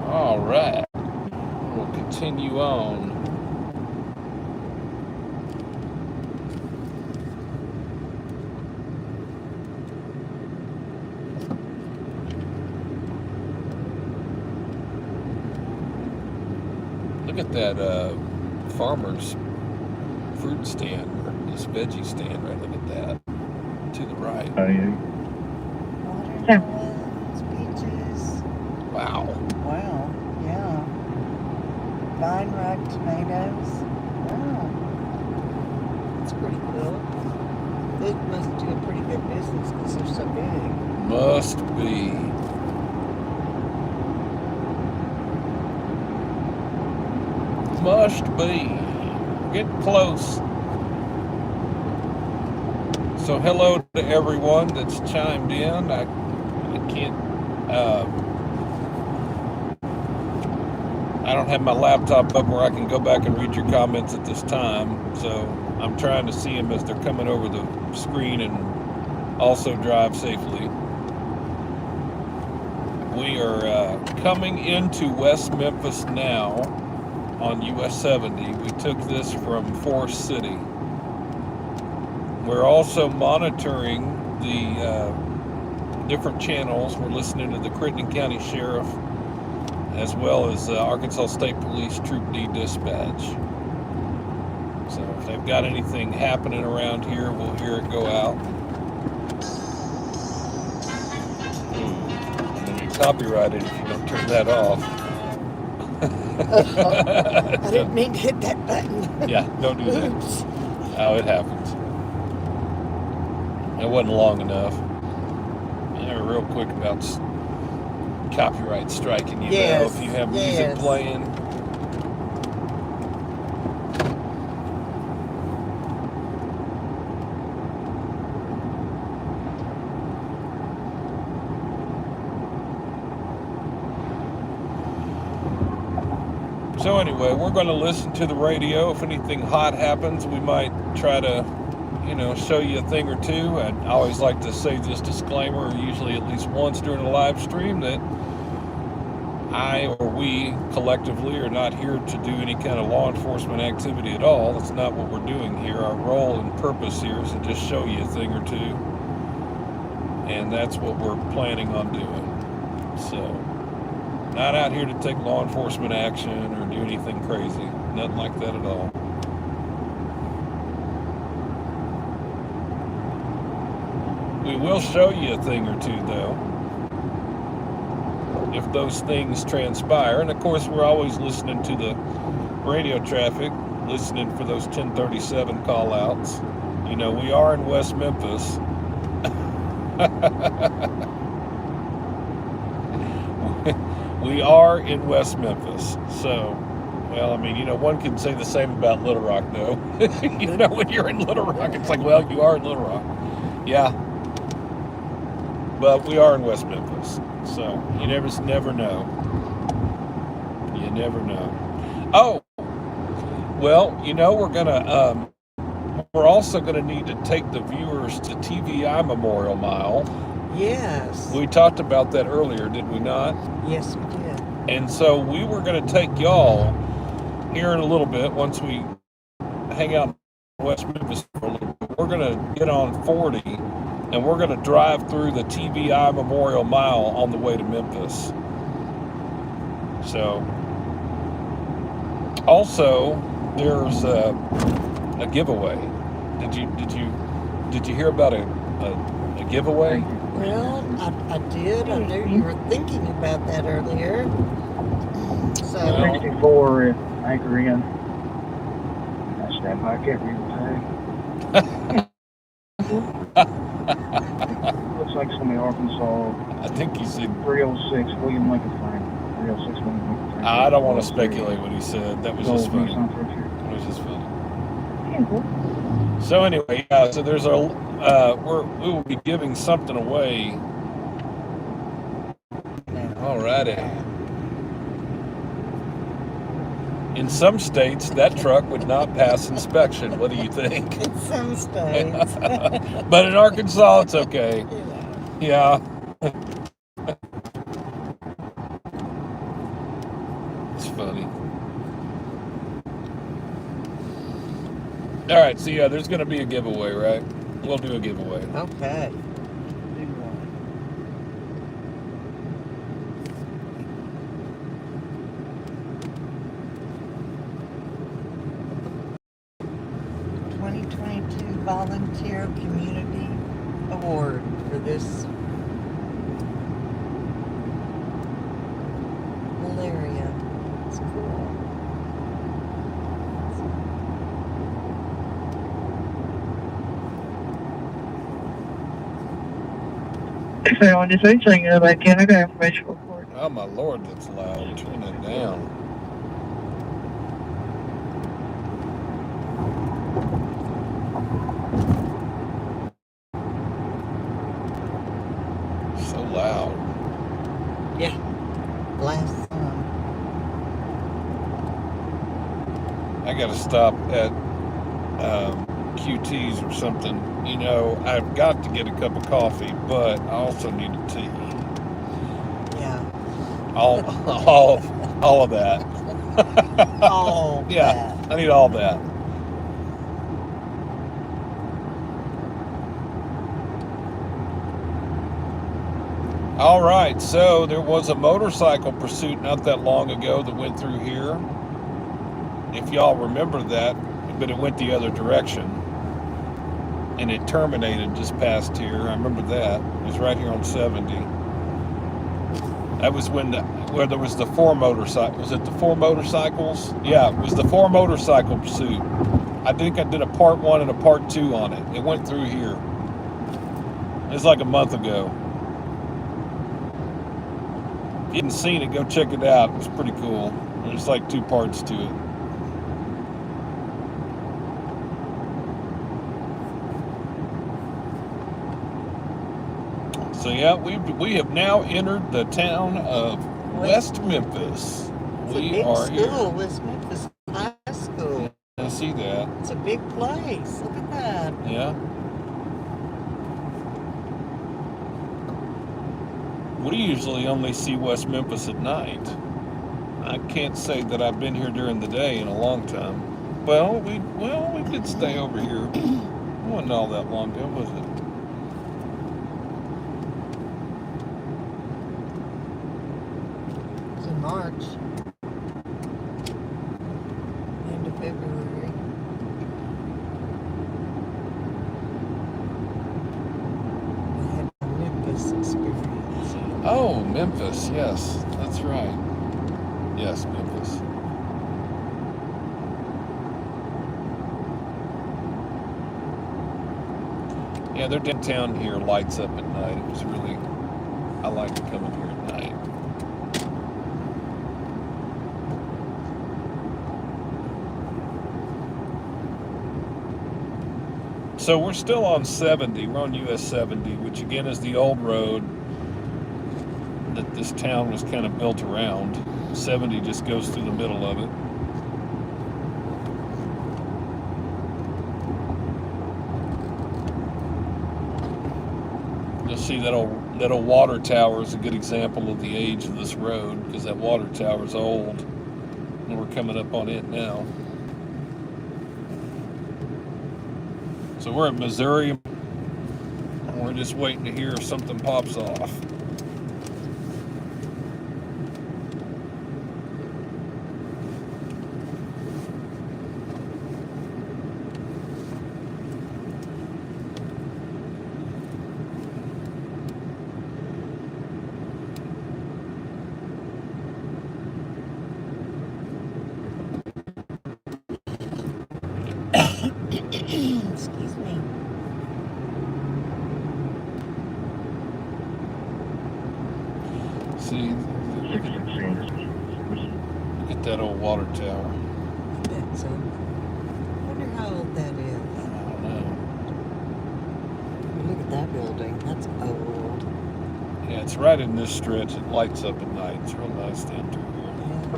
All right. We'll continue on. Look at that farmer's fruit stand, or this veggie stand, right? Look at that. To the right. Oh, yeah. Watermelons, peaches. Wow. Wow, yeah. Vine ripe tomatoes. Wow. That's pretty cool. They must do a pretty good business because they're so big. Must be. Must be. Getting close. So hello to everyone that's chimed in. I can't, I don't have my laptop up where I can go back and read your comments at this time. So I'm trying to see them as they're coming over the screen and also drive safely. We are coming into West Memphis now on US 70. We took this from Forrest City. We're also monitoring the different channels. We're listening to the Crittenden County Sheriff as well as Arkansas State Police Troop D dispatch. So if they've got anything happening around here, we'll hear it go out. I'm going to be copyrighted if you don't turn that off. I didn't mean to hit that button. Yeah, don't do that. Oops. Oh, it happens. It wasn't long enough. Yeah, real quick about copyright striking you though, if you have music playing. So anyway, we're going to listen to the radio. If anything hot happens, we might try to, show you a thing or two. I always like to say this disclaimer, usually at least once during a live stream, that I or we collectively are not here to do any kind of law enforcement activity at all. That's not what we're doing here. Our role and purpose here is to just show you a thing or two. And that's what we're planning on doing. So, not out here to take law enforcement action or do anything crazy. Nothing like that at all. We will show you a thing or two, though, if those things transpire. And of course, we're always listening to the radio traffic, listening for those 1037 call outs. We are in West Memphis. We are in West Memphis. So, well, one can say the same about Little Rock, though. When you're in Little Rock, it's like, well, you are in Little Rock. Yeah. But we are in West Memphis. So, you never know. You never know. Oh, well, we're also going to need to take the viewers to TBI Memorial Mile. Yes. We talked about that earlier, did we not? Yes, we did. And so we were going to take y'all here in a little bit, once we hang out in West Memphis for a little bit. We're going to get on 40, and we're going to drive through the TBI Memorial Mile on the way to Memphis. So, also, there's a giveaway. Did you hear about a giveaway? Well, I did. I knew you were thinking about that earlier. So, 64 at Anchor Inn. That's that back every day. Looks like somebody Arkansas. I think he said 306 William Lincoln frame. I got 6 months. I don't want to speculate what he said. That was just funny. It It was just funny. So anyway, yeah. So there's we will be giving something away. Alrighty. In some states, that truck would not pass inspection. What do you think? In some states. But in Arkansas, it's okay. Yeah. It's funny. All right, so yeah, there's going to be a giveaway, right? We'll do a giveaway. Okay. 2022 Volunteer Community Award for this whole area. It's cool. If anyone is anything about Canada information report. Oh my Lord, that's loud. Turn it down. So loud. Yeah. Last song. I got to stop at QT's or something. You know, I've got to get a cup of coffee, but I also need a tea. Yeah. All of that. All Yeah, that. I need all that. All right, so there was a motorcycle pursuit not that long ago that went through here. If y'all remember that, but it went the other direction. And it terminated just past here. I remember that. It was right here on 70. That was where there was the 4 motorcycles. Was it the 4 motorcycles? Yeah, it was the 4 motorcycle pursuit. I think I did a part 1 and a part 2 on it. It went through here. It was like a month ago. If you hadn't seen it, go check it out. It was pretty cool. There's like 2 parts to it. So yeah, we have now entered the town of West Memphis. It's a We big are school, here. West Memphis High School. I see that. It's a big place. Look at that. Yeah. We usually only see West Memphis at night. I can't say that I've been here during the day in a long time. Well, we did stay over here. It wasn't all that long ago, was it? It's in March. End of February. We had a Memphis experience. Oh, Memphis. Yes, that's right. Yes, Memphis. Yeah, their downtown here lights up at night. It was really, I like to come in here at night. So we're still on 70. We're on US 70, which again is the old road that this town was kind of built around. 70 just goes through the middle of it. You'll see that old water tower is a good example of the age of this road, because that water tower is old, and we're coming up on it now. So we're at Missouri, and we're just waiting to hear if something pops off. Excuse me. See, at that old water tower. I bet so. I wonder how old that I is. don't know. Look at that building. That's old. Yeah, it's right in this stretch. It lights up at night. It's real nice down through here. Yeah.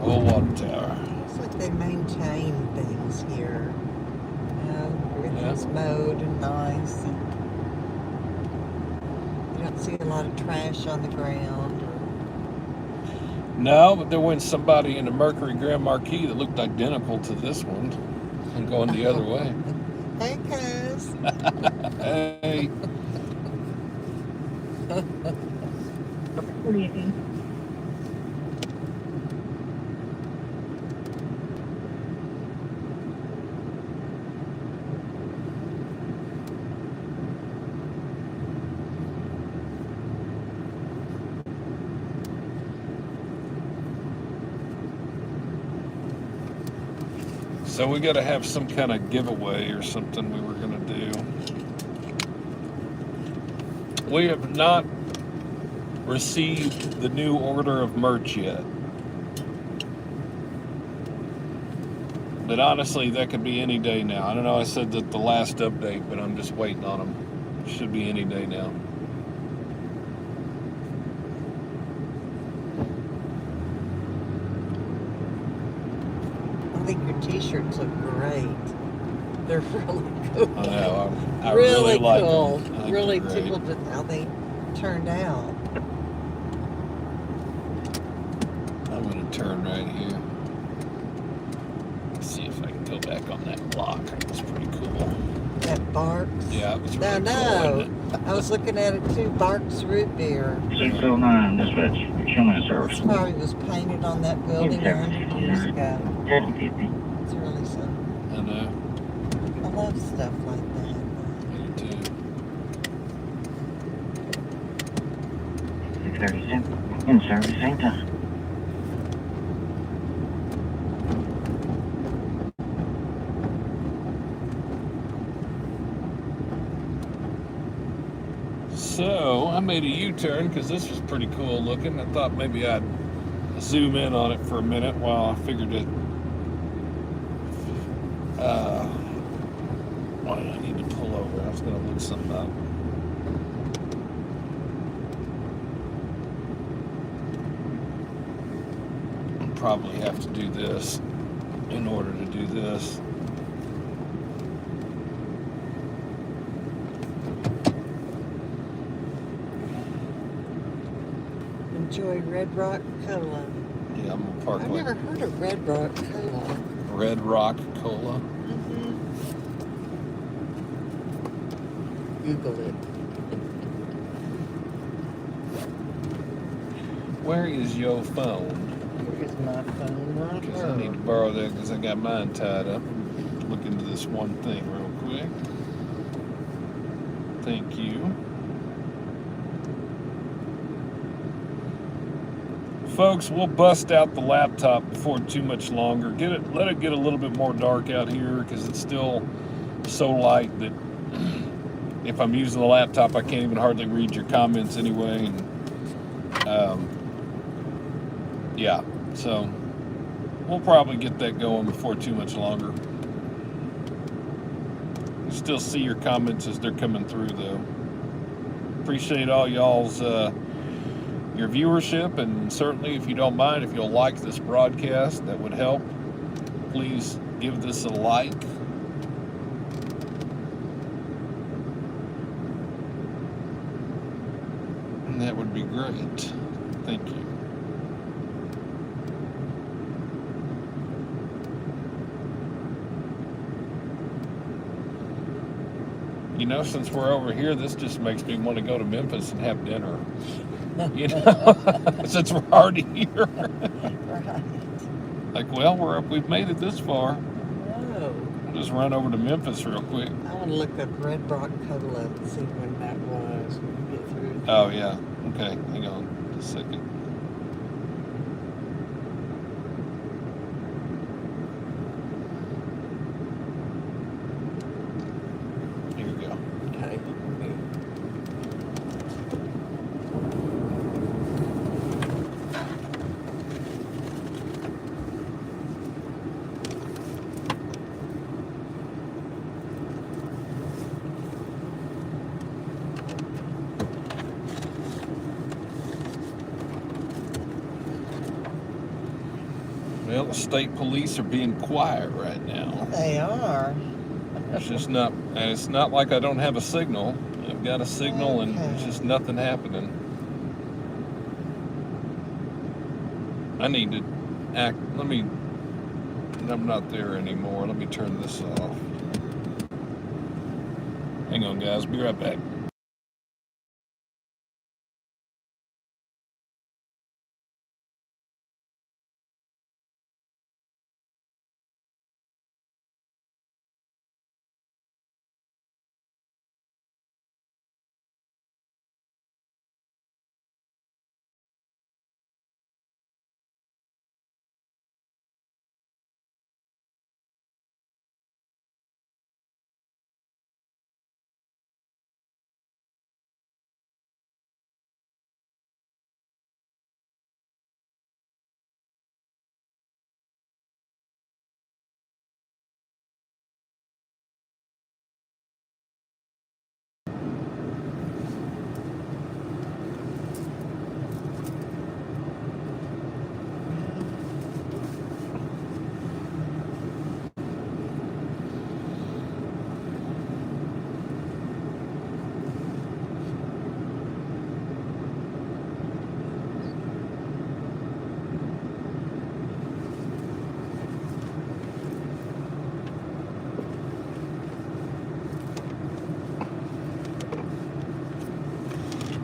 Old water tower. Looks like they maintain things here. You know, everything's mowed and nice. And you don't see a lot of trash on the ground. No, but there went somebody in the Mercury Grand Marquis that looked identical to this one and going the other way. Hey, cuz. Hey. Good evening. So we got to have some kind of giveaway or something we were going to do. We have not received the new order of merch yet. But honestly, that could be any day now. I don't know, I said that the last update, but I'm just waiting on them. Should be any day now. I think your t-shirts look great. They're really cool. I know, I really like cool. them. I think Really they're great. tickled with how they turned out. I'm going to turn right here. See if I can go back on that block. It was pretty cool. That Barks. Yeah, it was No, really cool. no. Wasn't I was looking at it too. Barks root beer. 609, dispatch. Show me a service. This probably was painted on that building 100 years ago. 750. It's really something. it? I know. I love stuff like that. Me too. 637. In service, same time. So I made a U-turn because this was pretty cool looking. I thought maybe I'd zoom in on it for a minute while I figured it. Why did I need to pull over? I was going to look something up. I'll probably have to do this in order to do this. Enjoy Red Rock Cola. Yeah, I'm gonna park I've like never heard of Red Rock Cola. Red Rock Cola. Google it. Where is your phone? Here's my phone right Because I need to borrow that because I got mine tied up. Look into this one thing real quick. Thank you. Folks, we'll bust out the laptop before too much longer. Let it get a little bit more dark out here because it's still so light that if I'm using the laptop, I can't even hardly read your comments anyway. And yeah, so we'll probably get that going before too much longer. You still see your comments as they're coming through, though. Appreciate all y'all's your viewership, and certainly if you don't mind, if you'll like this broadcast, that would help. Please give this a like. And that would be great. Thank you. You know, since we're over here, this just makes me want to go to Memphis and have dinner. You know, since we're already here. Right. Like, well, we've made it this far. Oh. I'll just run over to Memphis real quick. I want to look up Red Rock Cola and see when that was. When we get through. Oh, yeah. Okay, hang on just a second. Here we go. Okay. Well, the state police are being quiet right now. They are. It's just not, and it's not like I don't have a signal. I've got a signal and there's Okay. just nothing happening. I need to act, I'm not there anymore. Let me turn this off. Hang on, guys, be right back.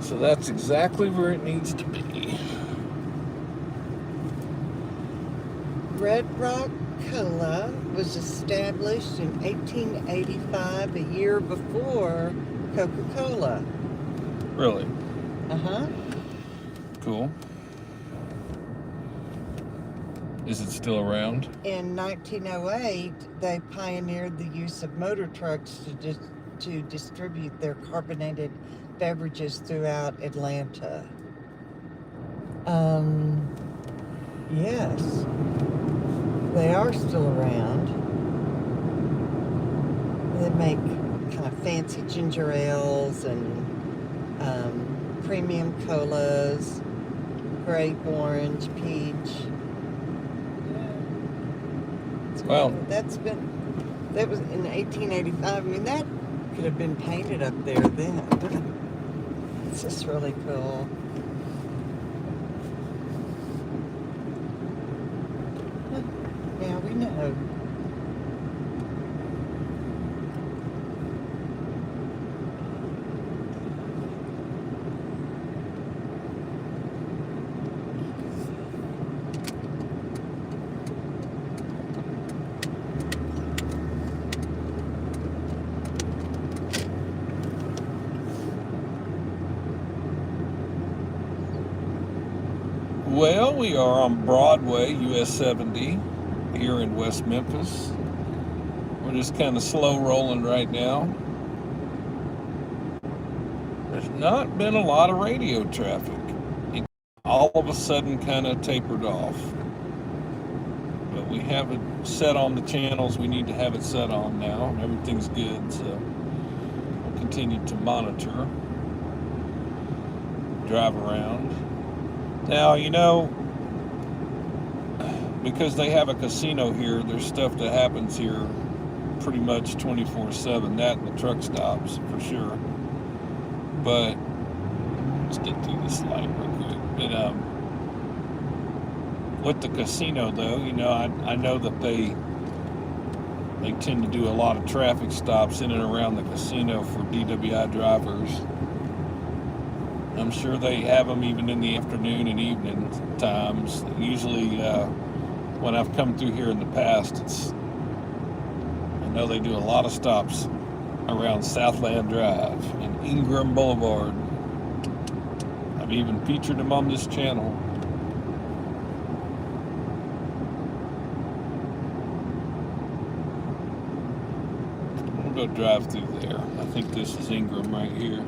So that's exactly where it needs to be. Red Rock Cola was established in 1885, a year before Coca-Cola. Really? Uh-huh. Cool. Is it still around? In 1908, they pioneered the use of motor trucks to distribute their carbonated beverages throughout Atlanta. Yes, they are still around. They make kind of fancy ginger ales and premium colas, grape, orange, peach. Well, That was in 1885. I mean, that could have been painted up there then. It's just really cool. Now we know. Well, we are on Broadway, US 70, here in West Memphis. We're just kind of slow rolling right now. There's not been a lot of radio traffic. It all of a sudden kind of tapered off. But we have it set on the channels we need to have it set on now, and everything's good, so we'll continue to monitor, drive around. Now, you know, because they have a casino here, there's stuff that happens here pretty much 24/7, that and the truck stops for sure. But let's get through this light real quick. But with the casino though, you know, I know that they tend to do a lot of traffic stops in and around the casino for DWI drivers. I'm sure they have them even in the afternoon and evening times. Usually, when I've come through here in the past, I know they do a lot of stops around Southland Drive and Ingram Boulevard. I've even featured them on this channel. We'll go drive through there. I think this is Ingram right here.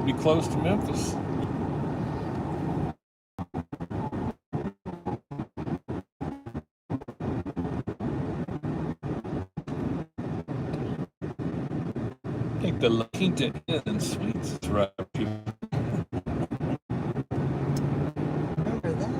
be close to Memphis. I think the La Quinta Inn Suites is right up here. Remember that?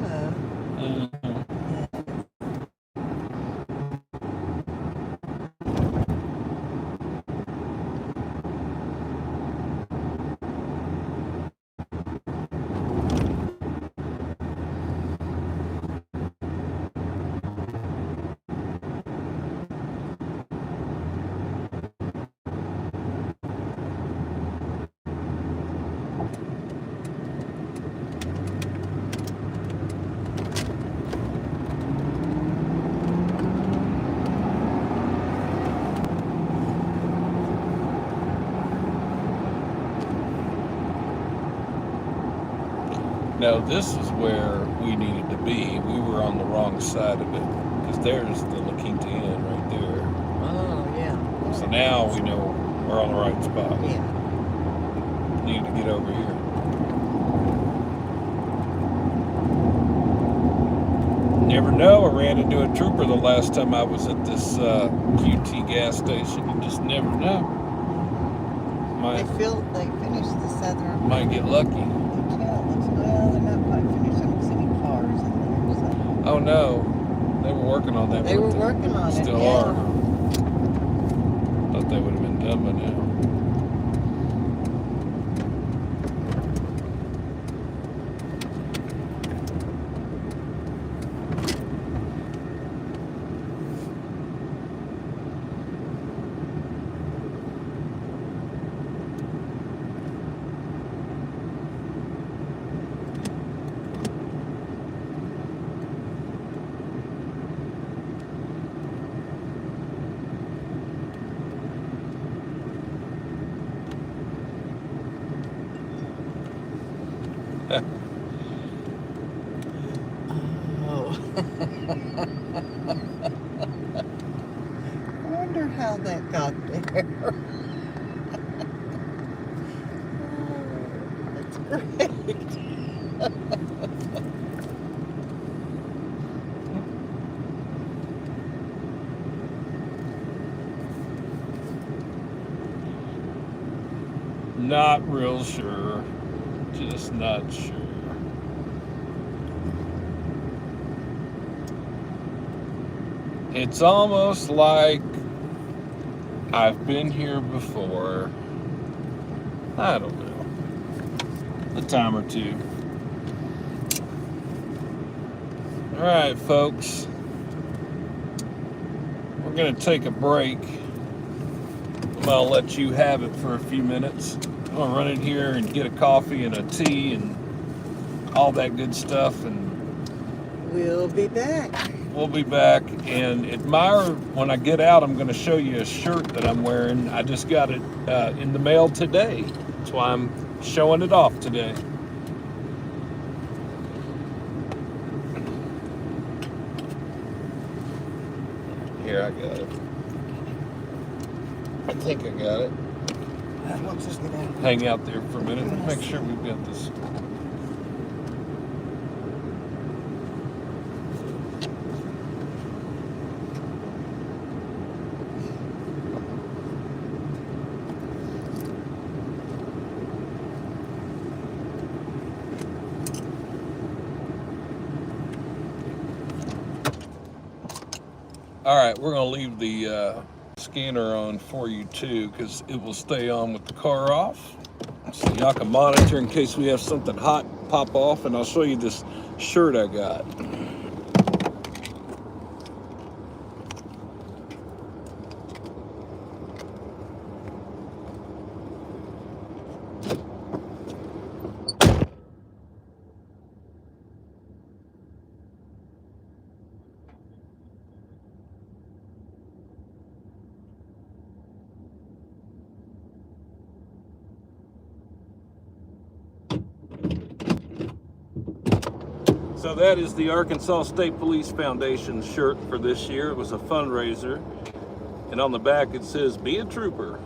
Now this is where we needed to be. We were on the wrong side of it because there's the La Quinta Inn right there. Oh, yeah. So now we know we're on the right spot. Yeah. Need to get over here. Never know. I ran into a trooper the last time I was at this QT gas station. You just never know. They finished the southern. Might get lucky. Well, they're not quite finished. I don't see any cars in there. So. Oh no, they were working on that. They were working on it. Still yeah. are. Thought they would have been done by now. Oh. I wonder how that got there. That's great. Not real sure. Just not sure. It's almost like I've been here before. I don't know. A time or two. All right, folks. We're going to take a break. I'll let you have it for a few minutes. I'm going to run in here and get a coffee and a tea and all that good stuff. And We'll be back. we'll be back and admire. When I get out, I'm going to show you a shirt that I'm wearing. I just got it in the mail today. That's why I'm showing it off today. Here, I got it. I think I got it. Let's just get out. Hang out there for a minute. Make sure we've got this. All right, we're gonna leave the scanner on for you too, because it will stay on with the car off. So y'all can monitor in case we have something hot pop off, and I'll show you this shirt I got. So that is the Arkansas State Police Foundation shirt for this year. It was a fundraiser. And on the back it says, "Be a trooper."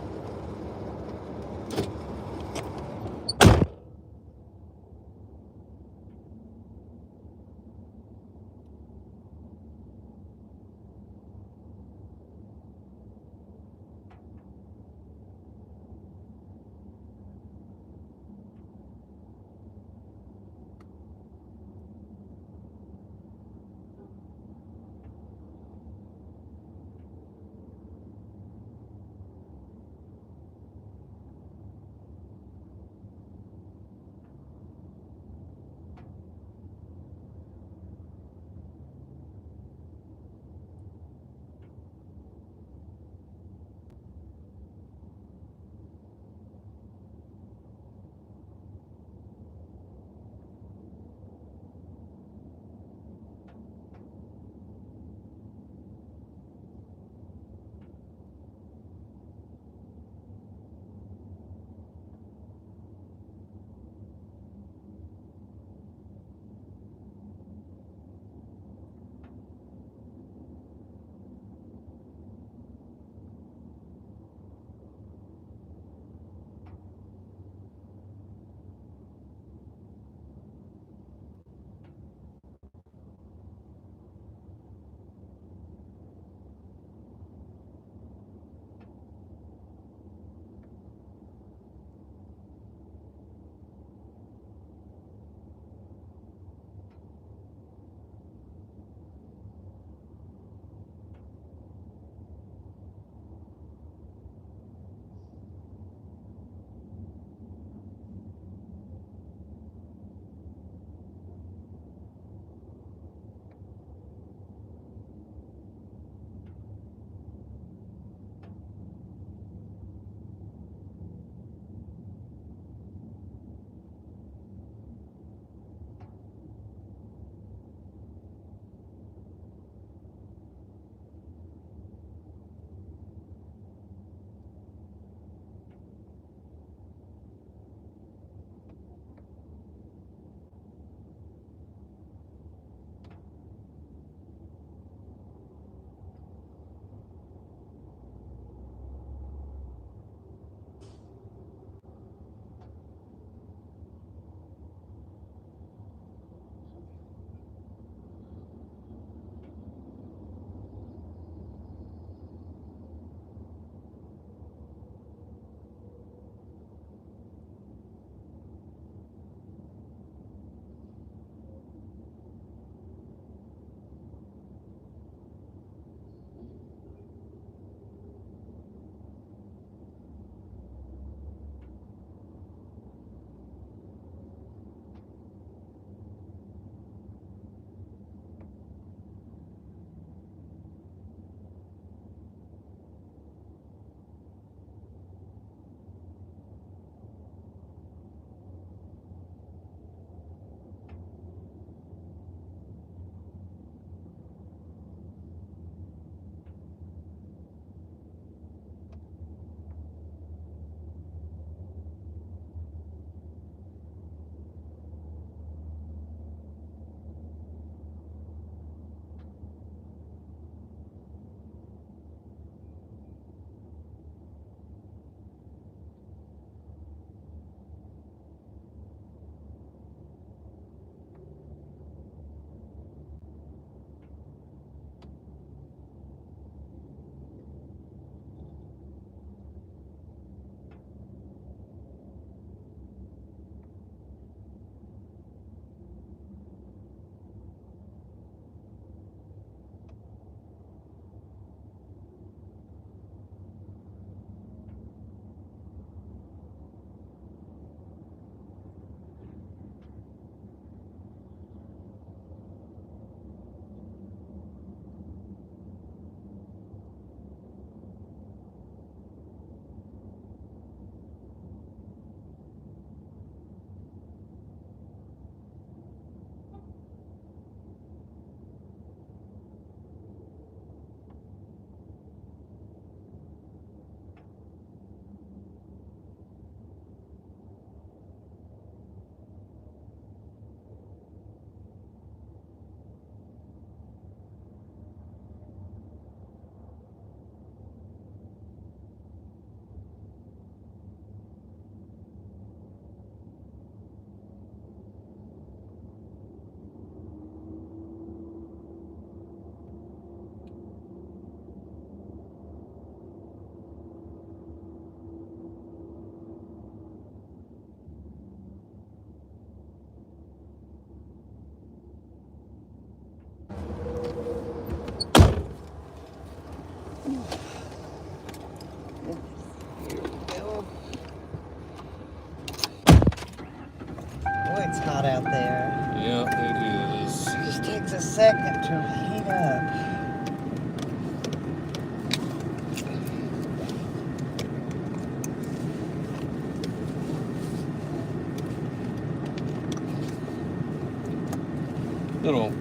Little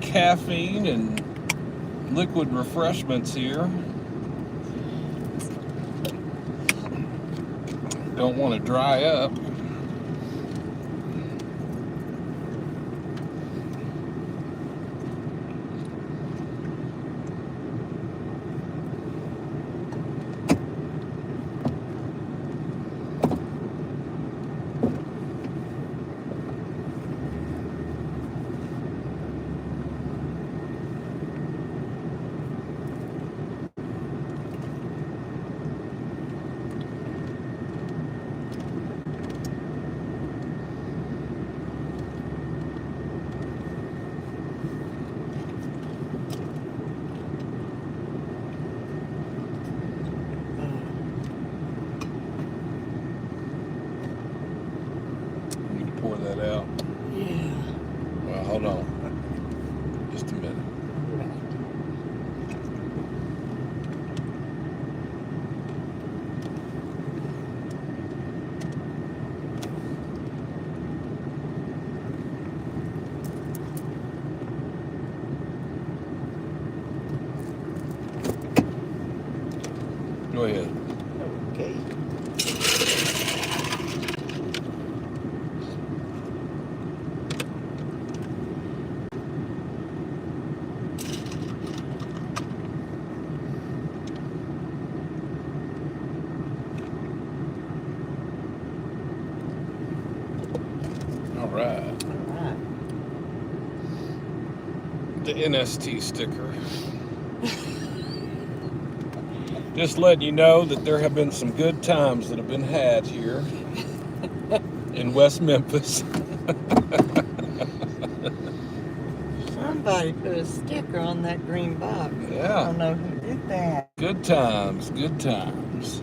caffeine and liquid refreshments here. Don't want to dry up. Pour that out. Yeah. Well, hold on. Just a minute. Go ahead. Okay. All right. All right. The NST sticker. Just letting you know that there have been some good times that have been had here in West Memphis. Somebody put a sticker on that green box. I Yeah, don't know who did that. good times, good times.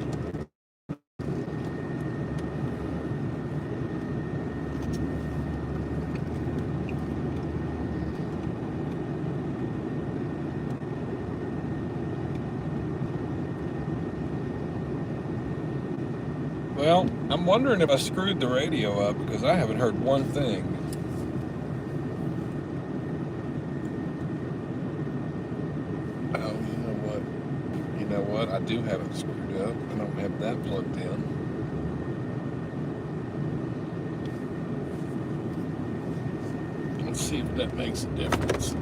Well, I'm wondering if I screwed the radio up because I haven't heard one thing. Oh, you know what? I do have it screwed up. I don't have that plugged in. Let's see if that makes a difference.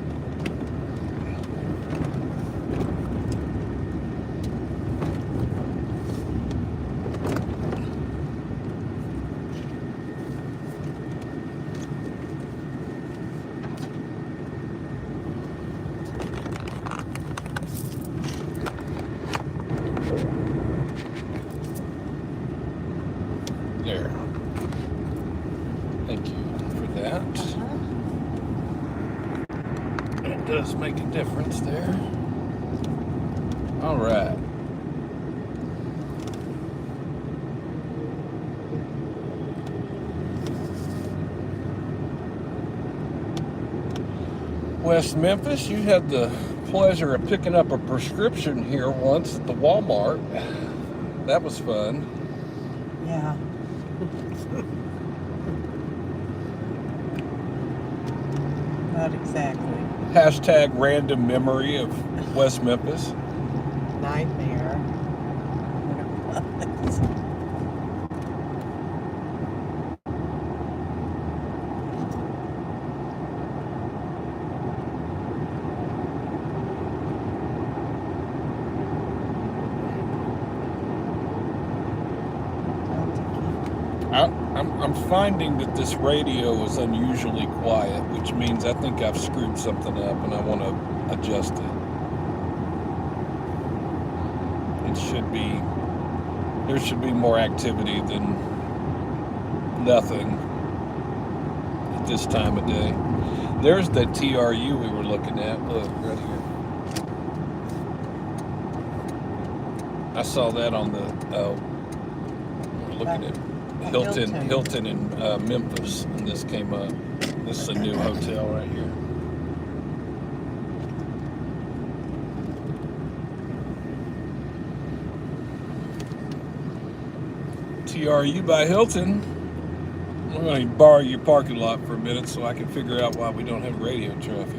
There. Thank you for that. It does make a difference there. All right. West Memphis, you had the pleasure of picking up a prescription here once at the Walmart. That was fun. Yeah. Not exactly. Hashtag random memory of West Memphis. Nightmare. I'm finding that this radio is unusually quiet, which means I think I've screwed something up and I want to adjust it. There should be more activity than nothing at this time of day. There's that TRU we were looking at. Look, right here. I saw that on the, we're looking at Hilton in Memphis, and this came up. This is a new hotel right here. TRU by Hilton. I'm going to borrow your parking lot for a minute so I can figure out why we don't have radio traffic.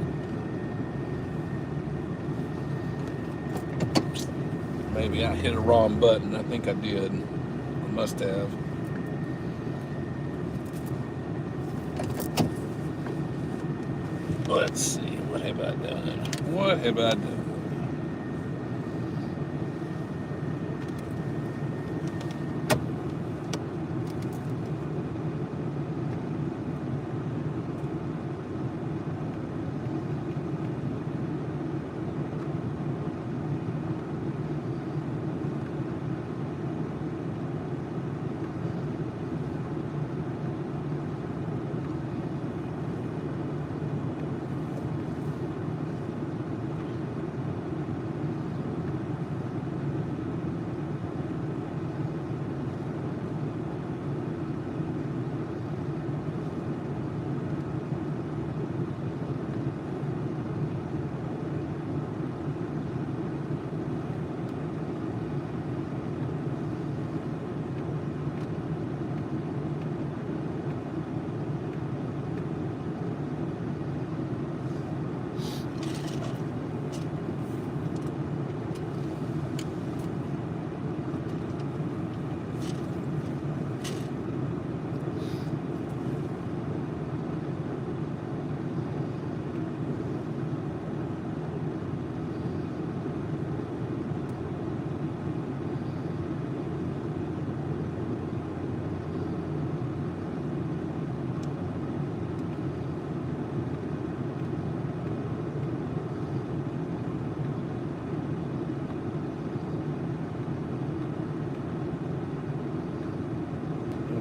Maybe I hit a wrong button. I think I did. I must have. Let's see. What have I done? What have I done?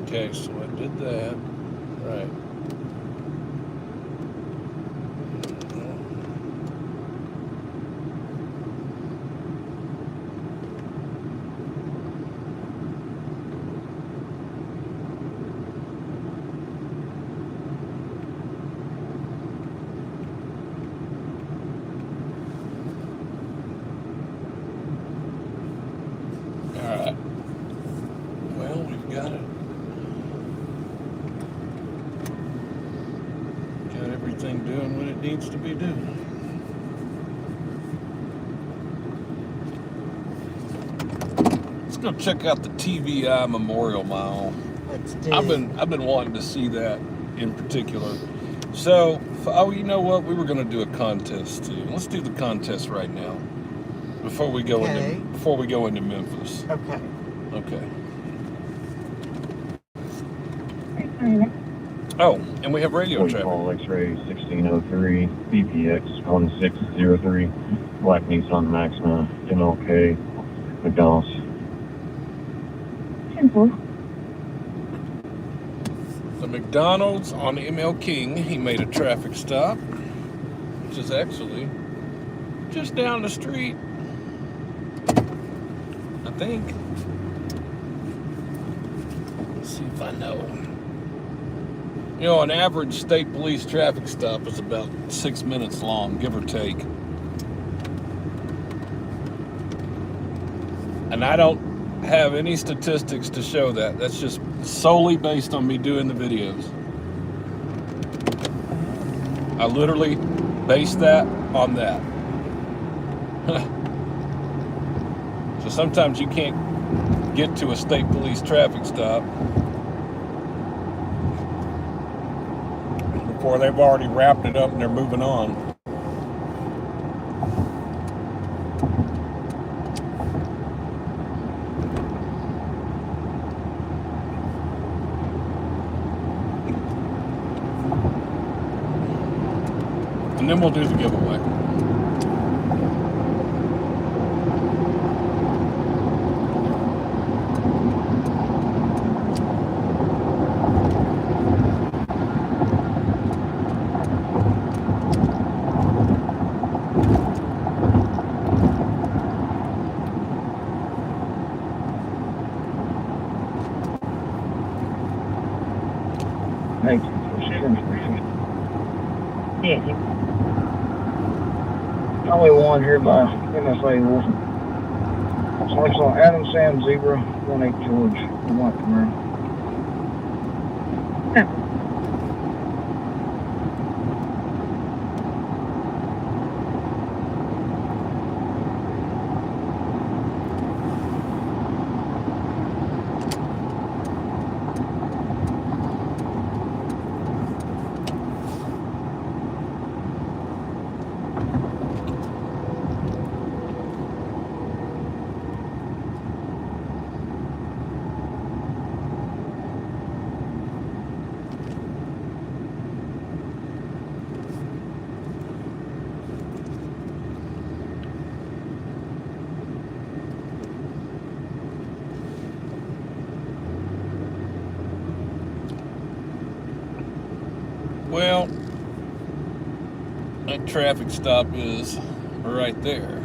Okay, so I did that. Right. All right. Well, we've got it. Everything doing what it needs to be doing. Let's go check out the TBI Memorial Mile. Let's do. I've been wanting to see that in particular. So, oh, you know what? We were going to do a contest too. Let's do the contest right now before we go into Memphis. Okay. Okay. Oh, and we have radio traffic. Call X-ray 1603, BPX 1603, Black Nissan Maxima, MLK, McDonald's. The McDonald's on ML King, he made a traffic stop, which is actually just down the street, I think. Let's see if I know. You know, an average state police traffic stop is about 6 minutes long, give or take. And I don't have any statistics to show that. That's just solely based on me doing the videos. I literally base that on that. So sometimes you can't get to a state police traffic stop before they've already wrapped it up and they're moving on. And then we'll do the giveaway. Thank you for sharing. Yeah. Only one here by MSA Wilson. So I saw Adam Sam Zebra, 18 George, the white Camaro. Well, that traffic stop is right there.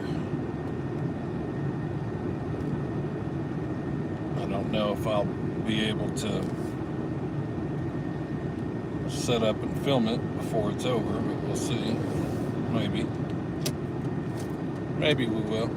I don't know if I'll be able to set up and film it before it's over, but we'll see. Maybe. Maybe we will.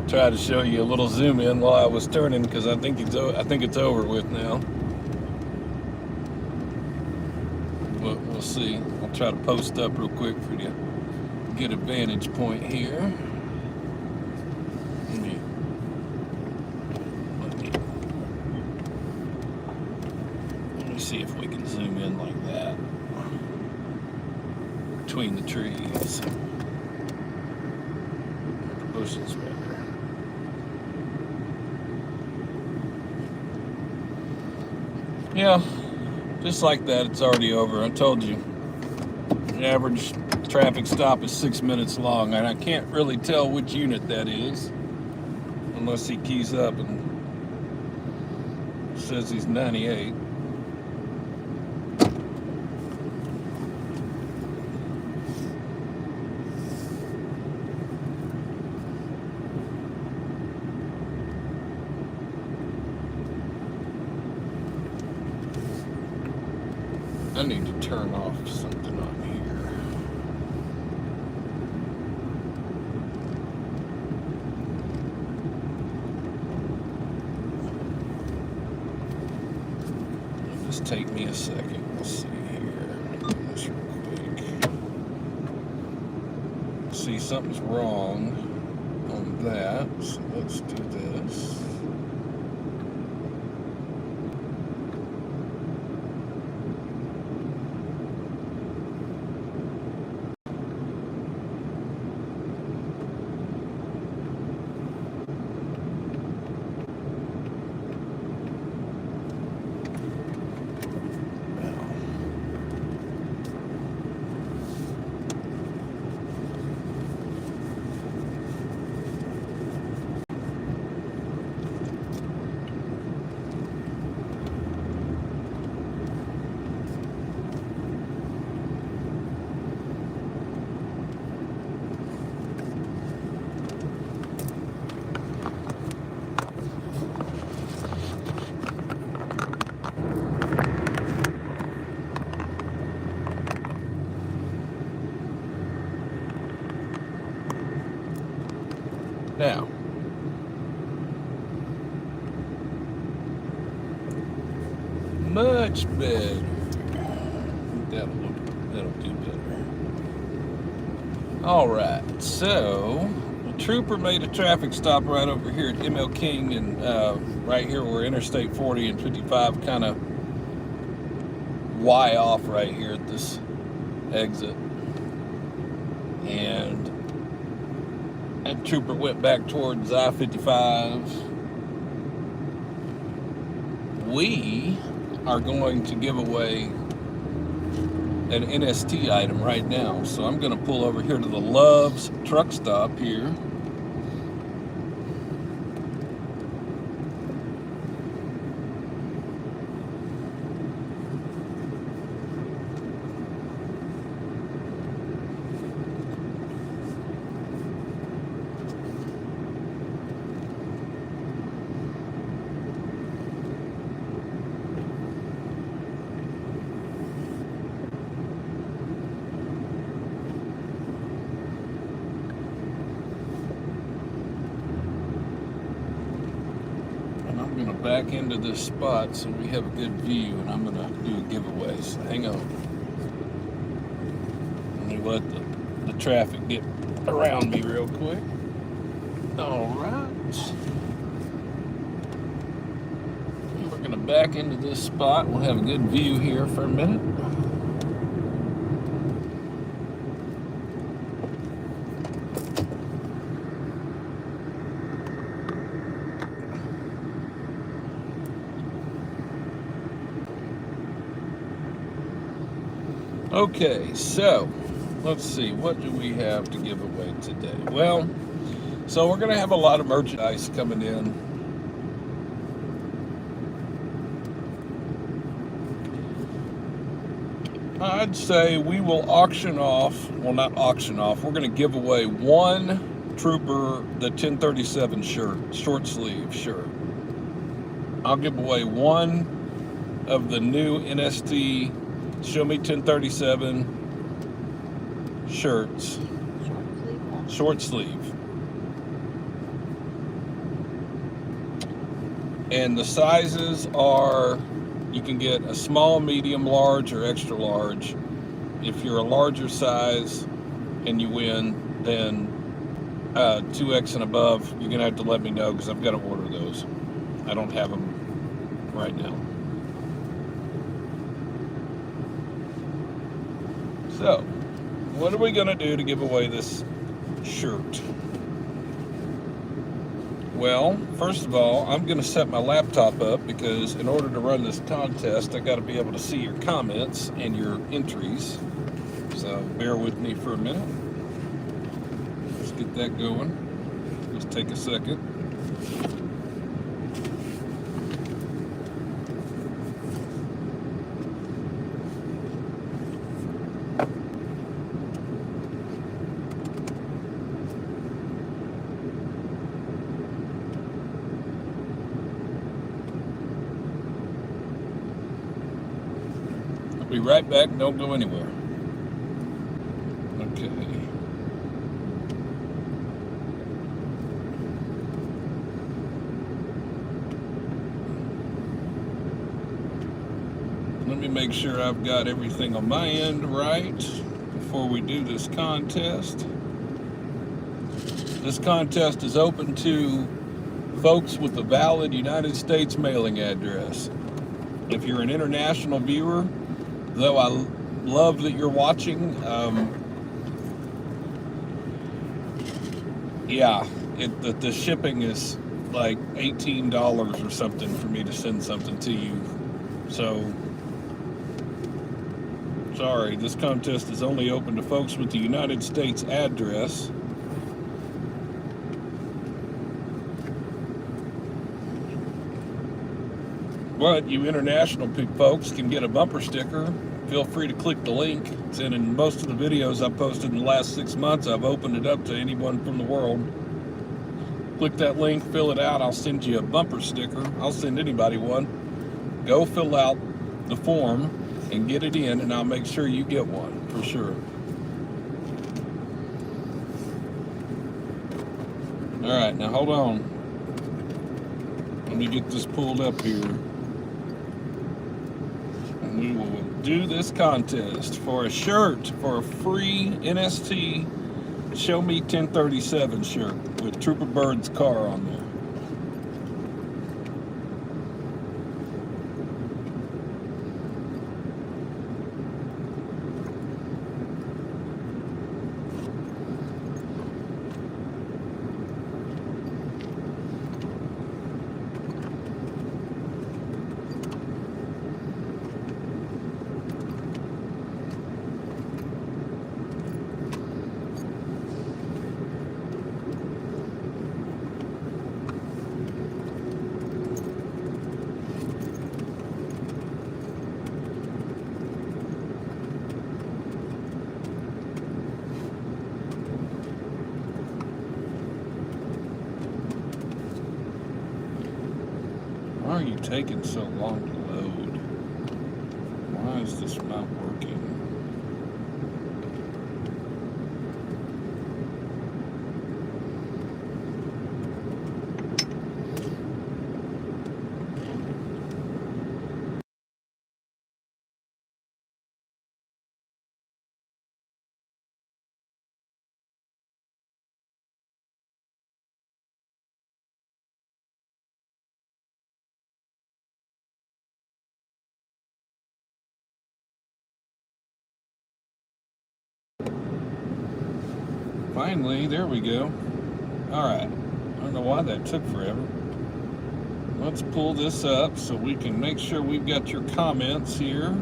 Try to show you a little zoom in while I was turning because I think it's over with now. But we'll see. I'll try to post up real quick for you to get a vantage point here. Let me see if we can zoom in like that between the trees. The bushes rather. Yeah, just like that, it's already over. I told you, the average traffic stop is 6 minutes long, and I can't really tell which unit that is unless he keys up and says he's 98. I need to turn off something on here. It'll just take me a second. Let's see here. Do this real quick. See, something's wrong on that, so let's do this. Now, much better. That'll do better. All right, so the trooper made a traffic stop right over here at ML King and right here where Interstate 40 and 55 kind of Y off right here at this exit. And that trooper went back towards I-55. We are going to give away an NST item right now. So I'm going to pull over here to the Love's truck stop here. back into this spot so we have a good view, and I'm gonna do a giveaway. So hang on. Let me let the traffic get around me real quick. All right. We're gonna back into this spot. We'll have a good view here for a minute. Okay, so let's see, what do we have to give away today? Well, so we're going to have a lot of merchandise coming in. I'd say we will auction off, well, not auction off, we're going to give away one Trooper, the 1037 shirt, short sleeve shirt. I'll give away one of the new NST Show Me 1037 shirts. Short sleeve. And the sizes are, you can get a small, medium, large, or extra large. If you're a larger size and you win, then 2X and above, you're going to have to let me know because I've got to order those. I don't have them right now. So, what are we going to do to give away this shirt? Well, first of all, I'm going to set my laptop up because in order to run this contest, I got to be able to see your comments and your entries. So, bear with me for a minute. Let's get that going. Just take a second. Be right back, don't go anywhere. Okay. Let me make sure I've got everything on my end right before we do this contest. This contest is open to folks with a valid United States mailing address. If you're an international viewer, though I love that you're watching, yeah, the shipping is like $18 or something for me to send something to you. So, sorry, this contest is only open to folks with the United States address. But you international folks can get a bumper sticker. Feel free to click the link. It's in most of the videos I've posted in the last 6 months. I've opened it up to anyone from the world. Click that link, fill it out. I'll send you a bumper sticker. I'll send anybody one. Go fill out the form and get it in, and I'll make sure you get one for sure. All right, now hold on. Let me get this pulled up here. We will do this contest for a shirt, for a free NST Show Me 1037 shirt with Trooper Bird's car on there. Why are you taking so long to load? Why is this not working? Finally, there we go. Alright. I don't know why that took forever. Let's pull this up so we can make sure we've got your comments here.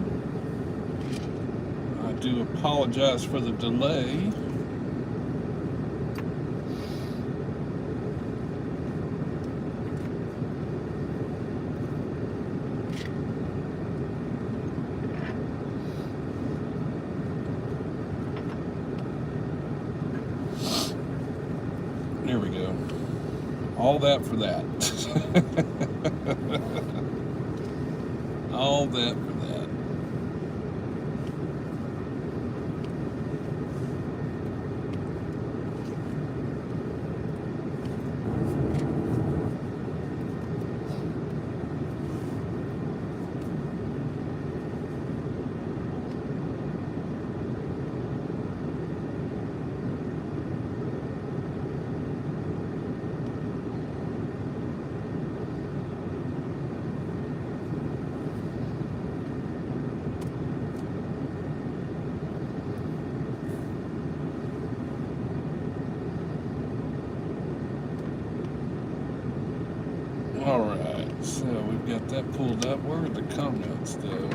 I do apologize for the delay. There we go. All that for that. All that for that. Alright, so we've got that pulled up. Where are the comments though?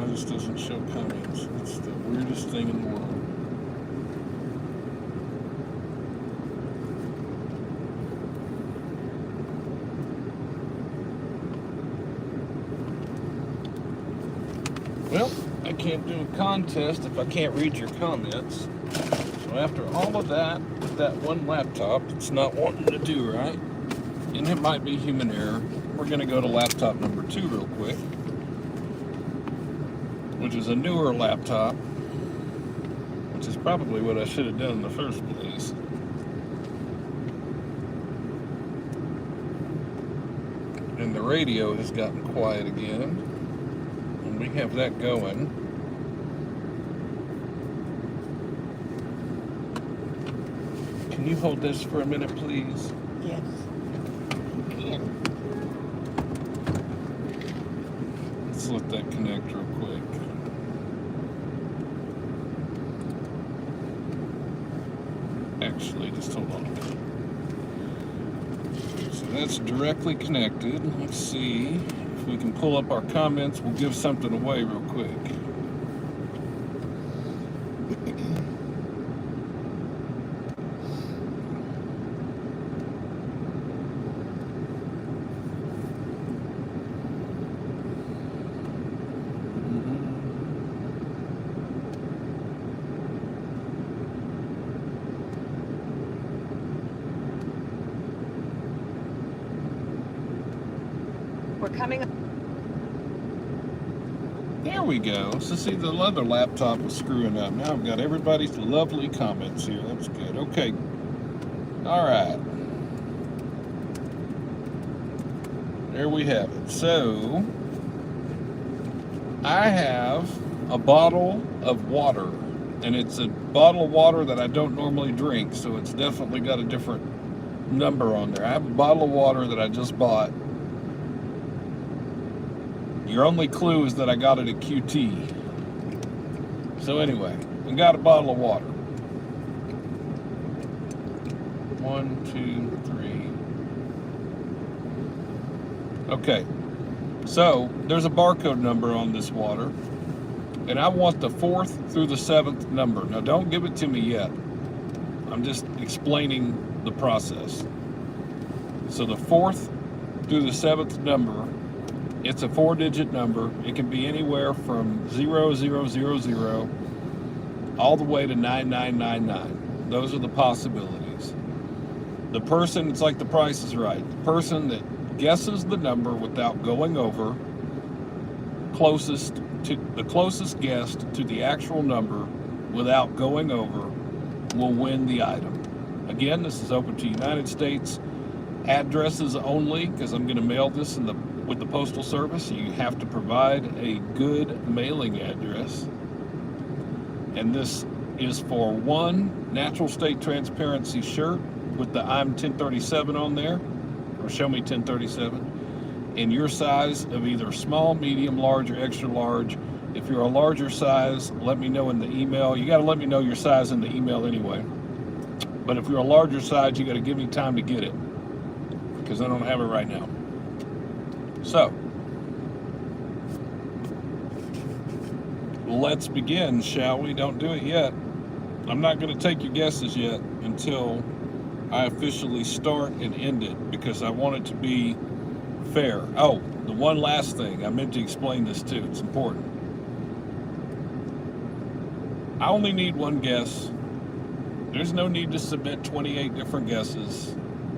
This doesn't show comments. It's the weirdest thing in the world. Well, I can't do a contest if I can't read your comments. So after all of that, with that one laptop, it's not wanting to do right. And it might be human error. We're going to go to laptop number 2 real quick, which is a newer laptop, which is probably what I should have done in the first place. And the radio has gotten quiet again, and we have that going. Can you hold this for a minute, please? Yes. Let's let that connect real quick. Actually, just hold on a minute. So that's directly connected. Let's see if we can pull up our comments. We'll give something away real quick. We're coming up. There we go. So see, the other laptop was screwing up. Now I've got everybody's lovely comments here. That's good. Okay. All right. There we have it. So I have a bottle of water, and it's a bottle of water that I don't normally drink, so it's definitely got a different number on there. I have a bottle of water that I just bought. Your only clue is that I got it at QT. So anyway, we got a bottle of water. 1, 2, 3. Okay, so there's a barcode number on this water, and I want the 4th through the 7th number. Now don't give it to me yet. I'm just explaining the process. So the 4th through the 7th number, it's a 4-digit number. It can be anywhere from 0000 all the way to 9999. Those are the possibilities. The person, it's like the Price is Right. The person that guesses the number without going over, the closest guess to the actual number without going over, will win the item. Again, this is open to United States addresses only, because I'm going to mail this with the Postal Service. You have to provide a good mailing address. And this is for one natural state transparency shirt with the I'm 1037 on there, or show me 1037, in your size of either small, medium, large, or extra large. If you're a larger size, let me know in the email. You got to let me know your size in the email anyway. But if you're a larger size, you got to give me time to get it, because I don't have it right now. So, let's begin, shall we? Don't do it yet. I'm not going to take your guesses yet until I officially start and end it, because I want it to be fair. Oh, the one last thing, I meant to explain this too. It's important. I only need one guess. There's no need to submit 28 different guesses.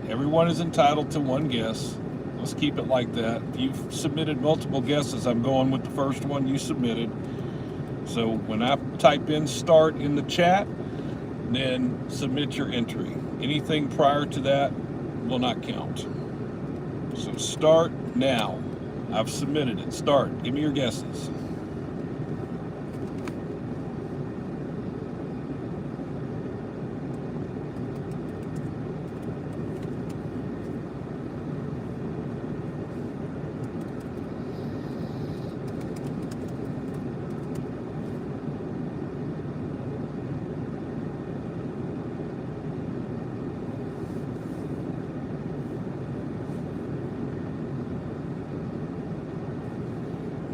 Everyone is entitled to one guess. Let's keep it like that. If you've submitted multiple guesses, I'm going with the first one you submitted. So when I type in start in the chat, then submit your entry. Anything prior to that will not count. So start now. I've submitted it. Start. Give me your guesses.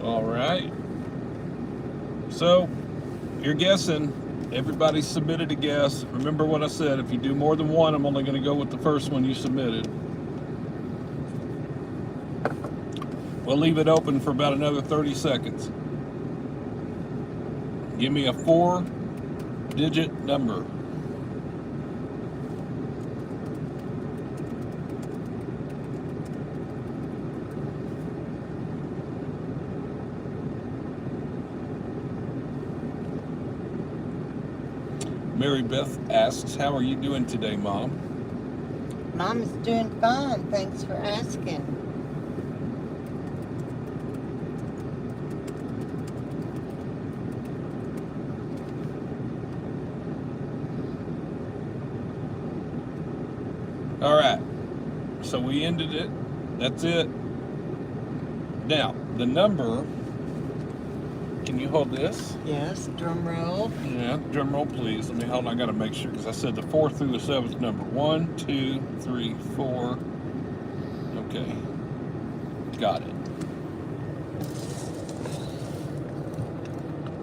All right. So, you're guessing. Everybody submitted a guess. Remember what I said. If you do more than one, I'm only going to go with the first one you submitted. We'll leave it open for about another 30 seconds. Give me a 4-digit number. Mary Beth asks, how are you doing today, Mom? Mom's doing fine. Thanks for asking. All right. So we ended it. That's it. Now, the number, can you hold this? Yes, drum roll. Yeah, drum roll, please. Let me hold on. I got to make sure, because I said the 4th through the 7th number. 1, 2, 3, 4. Okay. Got it.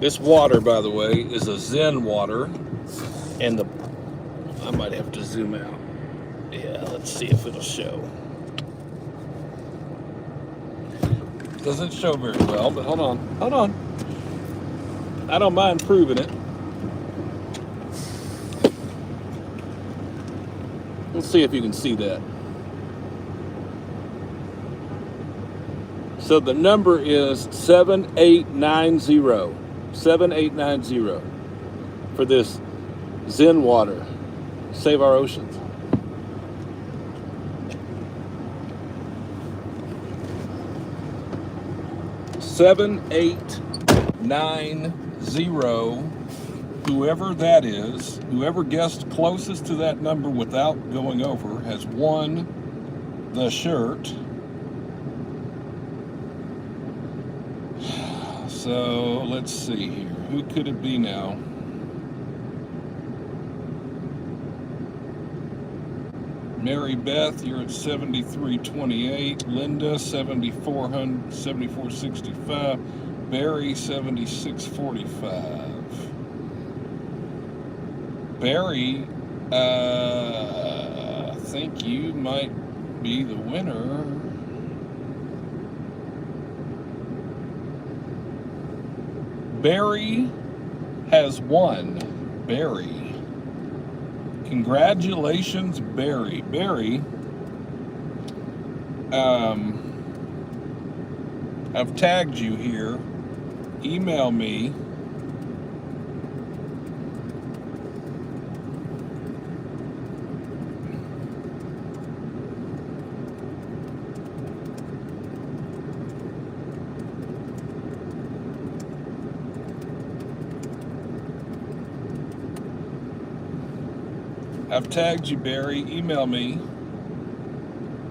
This water, by the way, is a Zen water. And I might have to zoom out. Yeah, let's see if it'll show. Doesn't show very well, but hold on. Hold on. I don't mind proving it. Let's see if you can see that. So the number is 7890. 7890 for this Zen water. Save our oceans. Seven, 8, 9, 0. Whoever that is, whoever guessed closest to that number without going over, has won the shirt. So let's see here. Who could it be now? Mary Beth, you're at 7328. Linda, 7465. Barry, 7645. Barry I think you might be the winner. Barry has won. Barry. Congratulations, Barry. Barry, I've tagged you here. Email me. I've tagged you, Barry. Email me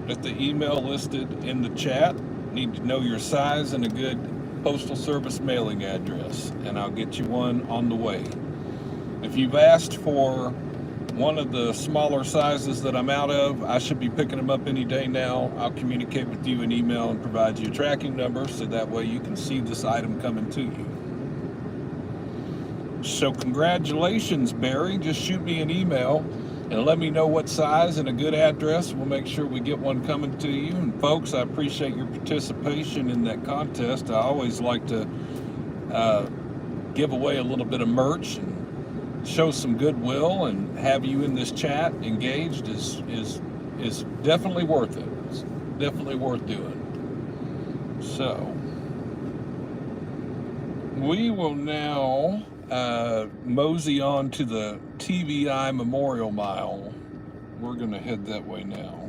at the email listed in the chat. Need to know your size and a good postal service mailing address, and I'll get you one on the way. If you've asked for one of the smaller sizes that I'm out of, I should be picking them up any day now. I'll communicate with you in email and provide you a tracking number so that way you can see this item coming to you. So congratulations, Barry. Just shoot me an email and let me know what size and a good address. We'll make sure we get one coming to you. And folks, I appreciate your participation in that contest. I always like to give away a little bit of merch and show some goodwill, and have you in this chat engaged is definitely worth it. It's definitely worth doing. So we will now mosey on to the TBI Memorial Mile. We're going to head that way now.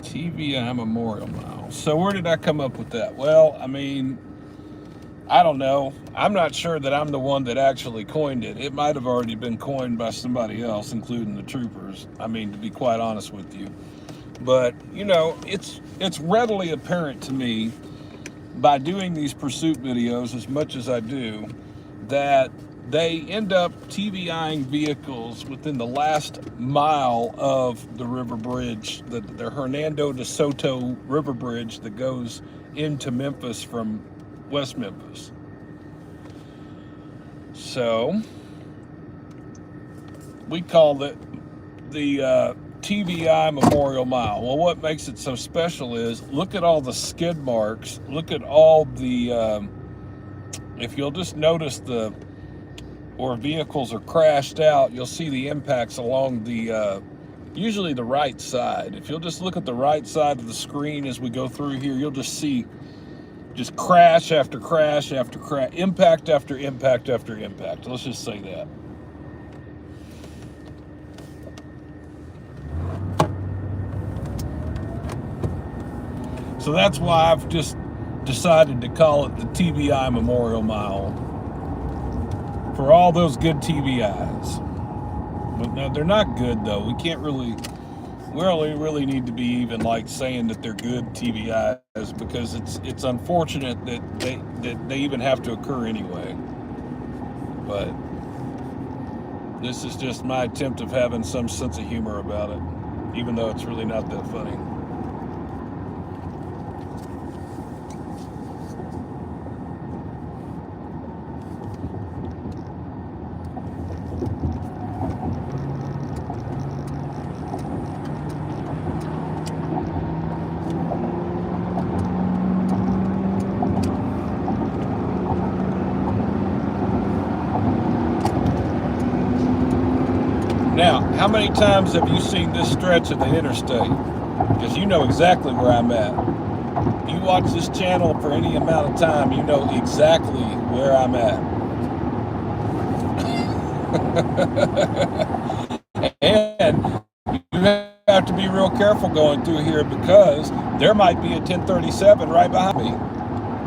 TBI Memorial Mile. So where did I come up with that? Well, I mean, I don't know. I'm not sure that I'm the one that actually coined it. It might have already been coined by somebody else, including the troopers. I mean, to be quite honest with you. But, you know, it's readily apparent to me by doing these pursuit videos as much as I do, that they end up TBIing vehicles within the last mile of the river bridge, the Hernando de Soto river bridge that goes into Memphis from West Memphis. So we call it the TBI Memorial Mile. Well, what makes it so special is, look at all the skid marks. Look at all the, if you'll just notice where vehicles are crashed out, you'll see the impacts along the, usually the right side. If you'll just look at the right side of the screen as we go through here, you'll just see just crash after crash after crash, impact after impact after impact. Let's just say that. So that's why I've just decided to call it the TBI Memorial Mile, for all those good TBIs. But no, they're not good though. We really need to be even like saying that they're good TBIs, because it's unfortunate that they even have to occur anyway. But this is just my attempt of having some sense of humor about it, even though it's really not that funny. Now, how many times have you seen this stretch of the interstate? Because you know exactly where I'm at. If you watch this channel for any amount of time, you know exactly where I'm at. And you have to be real careful going through here, because there might be a 1037 right behind me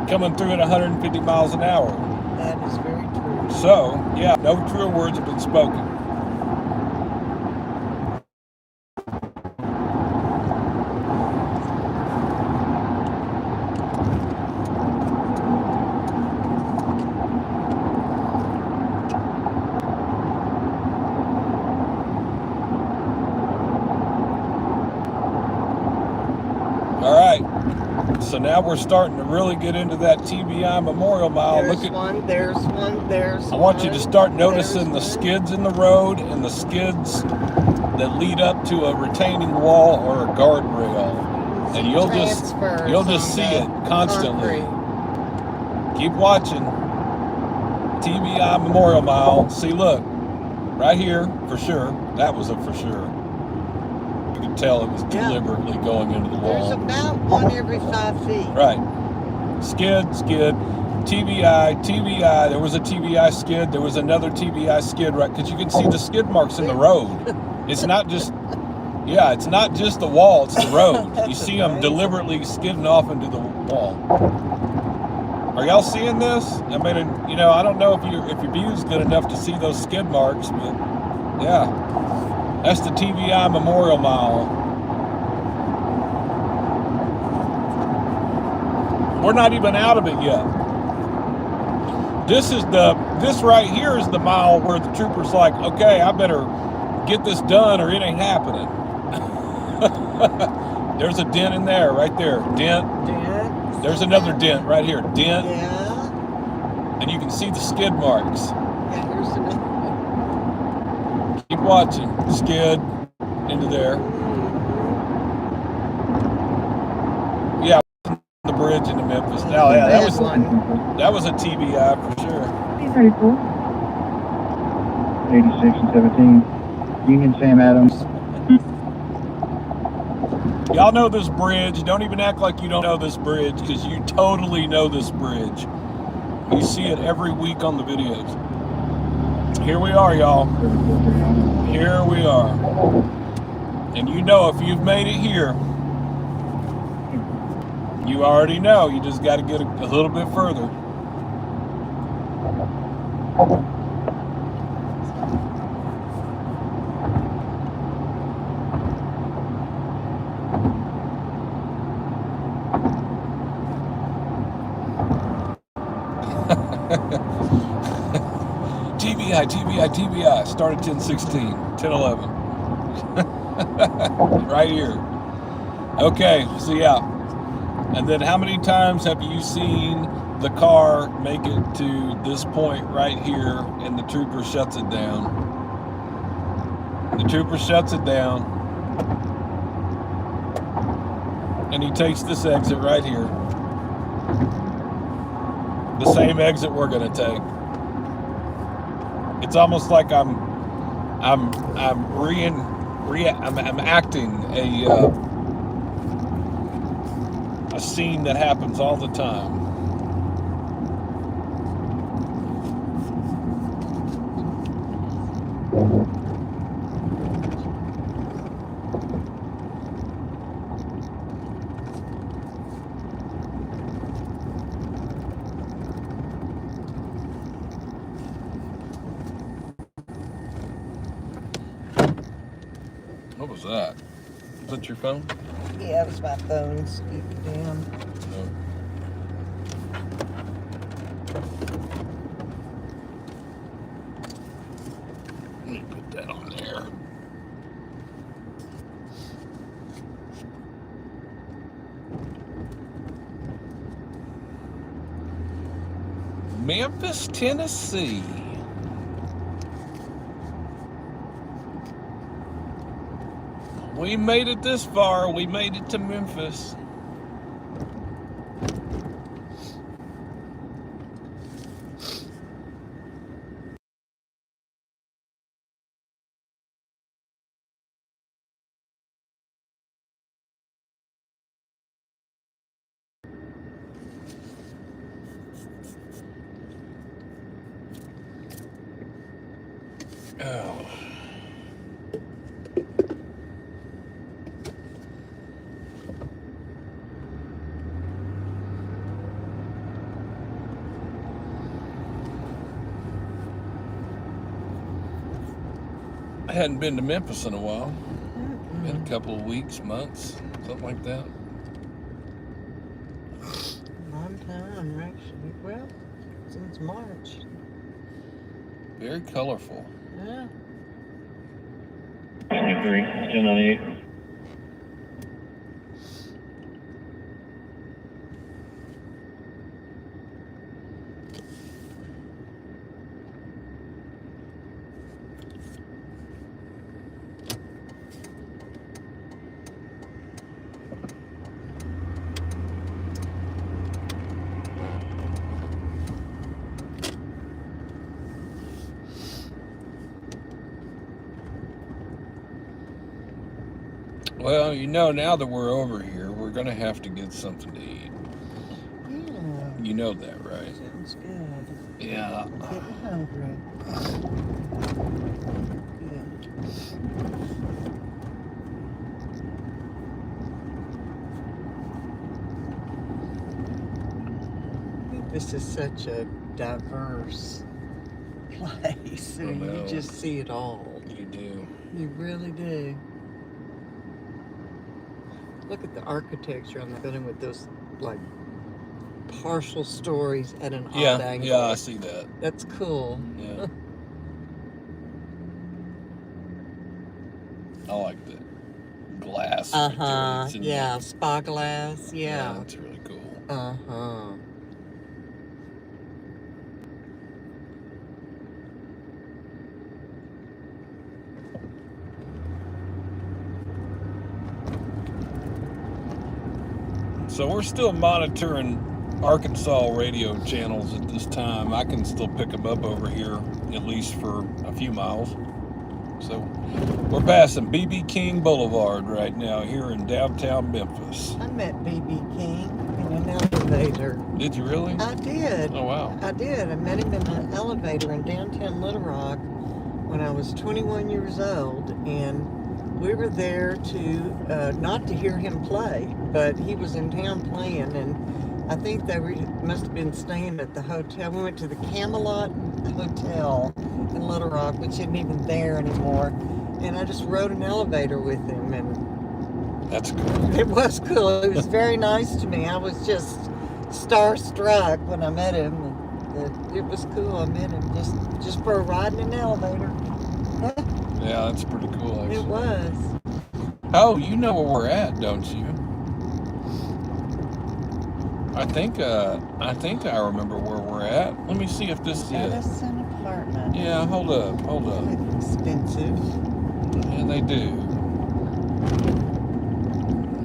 coming through at 150 miles an hour. That is very true. So, yeah, no truer words have been spoken. So now we're starting to really get into that TBI Memorial Mile. There's Look at, one, there's one, there's I want you to start noticing the there's one. skids in the road and the skids that lead up to a retaining wall or a guardrail. And you'll just see it constantly. Concrete. Keep watching. TBI Memorial Mile. See, look, right here for sure. That was a for sure. You can tell it was deliberately going into the wall. There's about one every 5 feet. Right. Skid. TBI. There was a TBI skid. There was another TBI skid, right? Because you can see the skid marks in the road. It's not just, it's not just the wall, it's the road. You see them deliberately skidding off into the wall. Are y'all seeing this? I mean, you know, I don't know if your view's good enough to see those skid marks, but yeah. That's the TBI Memorial Mile. We're not even out of it yet. This right here is the mile where the trooper's like, okay, I better get this done or it ain't happening. There's a dent in there, right there. Dent. There's another dent right here. Dent. Yeah. And you can see the skid marks. Yeah, here's another. Keep watching. Skid into there. Yeah, the bridge into Memphis. Oh yeah, that was a TBI for sure. 86 and 17. Union Sam Adams. Y'all know this bridge. Don't even act like you don't know this bridge, because you totally know this bridge. You see it every week on the videos. Here we are, y'all. Here we are. And you know, if you've made it here, you already know. You just got to get a little bit further. TBI. Started 10:16, 10:11. Right here. Okay, so yeah. And then how many times have you seen the car make it to this point right here and the trooper shuts it down? The trooper shuts it down. And he takes this exit right here. The same exit we're gonna take. It's almost like I'm acting a scene that happens all the time. What was that? Was that your phone? Yeah, it was my phone speaking down. No. Let me put that on there. Memphis, Tennessee. We made it this far. We made it to Memphis. Oh. I hadn't been to Memphis in a while. Been a couple of weeks, months, something like that. Long time, actually. Well, since March. Very colorful. Yeah. 23, 1098. Well, you know, now that we're over here, we're going to have to get something to eat. Yeah. You know that, right? Sounds good. Yeah. I'm getting hungry. Good. This is such a diverse place. I mean, you know. just see it all. You do. You really do. Look at the architecture on the building with those, like, partial stories at an odd angle. Yeah, I see that. That's cool. Yeah. I like the glass. right there. It's in Yeah, spa glass. the- Yeah. That's really cool. So we're still monitoring Arkansas radio channels at this time. I can still pick them up over here, at least for a few miles. So we're passing B.B. King Boulevard right now here in downtown Memphis. I met B.B. King in an elevator. Did you really? I did. Oh, wow. I did. I met him in an elevator in downtown Little Rock when I was 21 years old, and we were there to, not to hear him play, but he was in town playing, and I think they must have been staying at the hotel. We went to the Camelot Hotel in Little Rock, which isn't even there anymore, and I just rode an elevator with him, and That's cool. it was cool. It was very nice to me. I was just starstruck when I met him. It was cool. I met him just for riding an elevator. Yeah, that's pretty cool, actually. It was. Oh, you know where we're at, don't you? I think I remember where we're at. Let me see if this is it. Edison Apartment. Yeah, hold up. Expensive. Yeah, they do.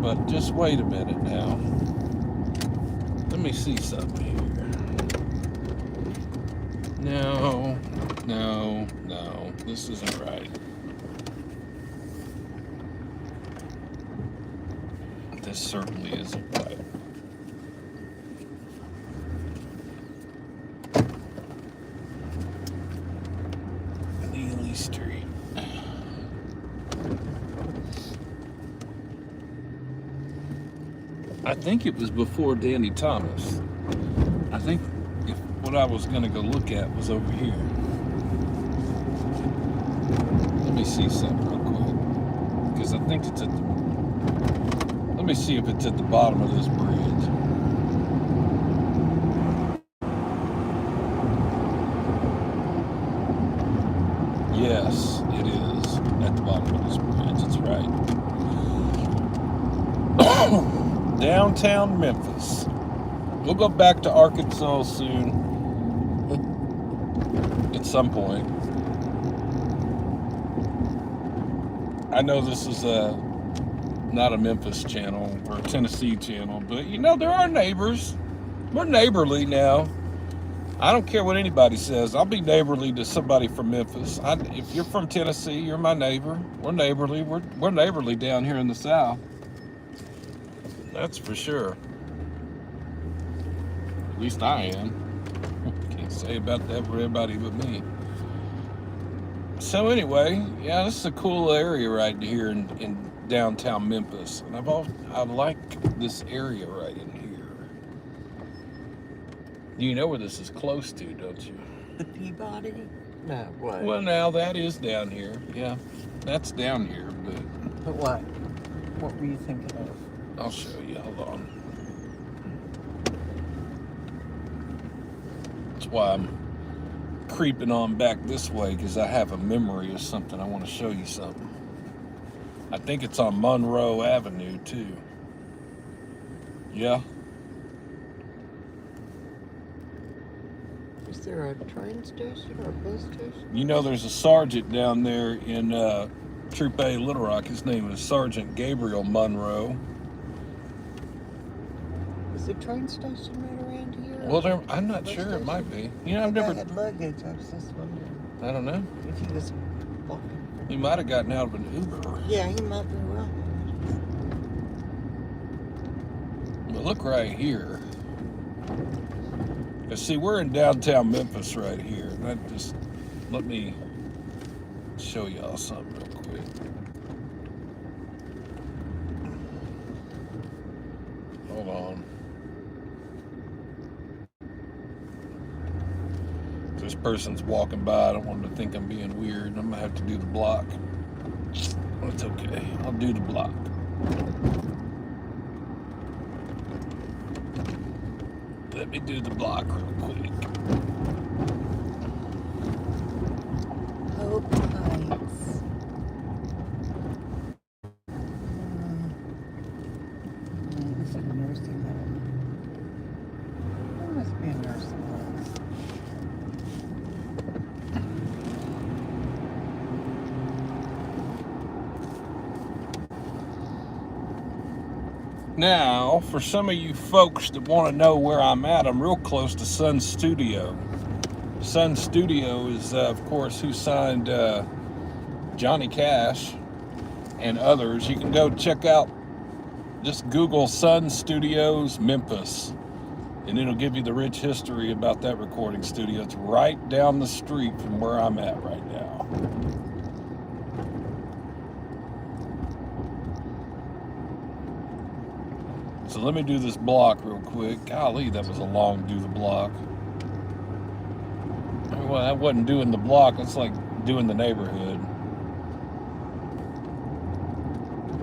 But just wait a minute now. Let me see something here. No. This isn't right. This certainly isn't right. Neely Street. I think it was before Danny Thomas. I think what I was going to go look at was over here. Let me see something real quick. Because I think it's at the... Let me see if it's at the bottom of this bridge. Yes, it is at the bottom of this bridge. It's right. Downtown Memphis. We'll go back to Arkansas soon. At some point. I know this is not a Memphis channel or a Tennessee channel, but you know, there are neighbors. We're neighborly now. I don't care what anybody says. I'll be neighborly to somebody from Memphis. If you're from Tennessee, you're my neighbor. We're neighborly. We're neighborly down here in the South. That's for sure. At least I am. Can't say about that for everybody but me. So anyway, yeah, this is a cool area right here in downtown Memphis, and I like this area right in here. You know where this is close to, don't you? The Peabody? No, what? Well, now that is down here. Yeah, that's down here, but But what? What were you thinking of? I'll show you. Hold on. That's why I'm creeping on back this way, because I have a memory of something. I want to show you something. I think it's on Monroe Avenue, too. Yeah. Is there a train station or a bus station? You know, there's a sergeant down there in Troop A, Little Rock. His name is Sergeant Gabriel Monroe. Is the train station right around here? Well, I'm not Bus sure. It station? might be. You know, I've I never... had luggage. I was just wondering I don't know. if he was walking. He might have gotten out of an Uber. Yeah, he might be well. But look right here. See, we're in downtown Memphis right here. And that just, let me show y'all something real quick. Hold on. This person's walking by. I don't want them to think I'm being weird. I'm gonna have to do the block. It's okay. I'll do the block. Let me do the block real quick. Hope Heights. This is a nursing home. There must be a nursing home. Now, for some of you folks that want to know where I'm at, I'm real close to Sun Studio. Sun Studio is, of course, who signed Johnny Cash and others. You can go check out, just Google Sun Studios Memphis, and it'll give you the rich history about that recording studio. It's right down the street from where I'm at right now. So let me do this block real quick. Golly, that was a long do the block. Well, I wasn't doing the block. It's like doing the neighborhood.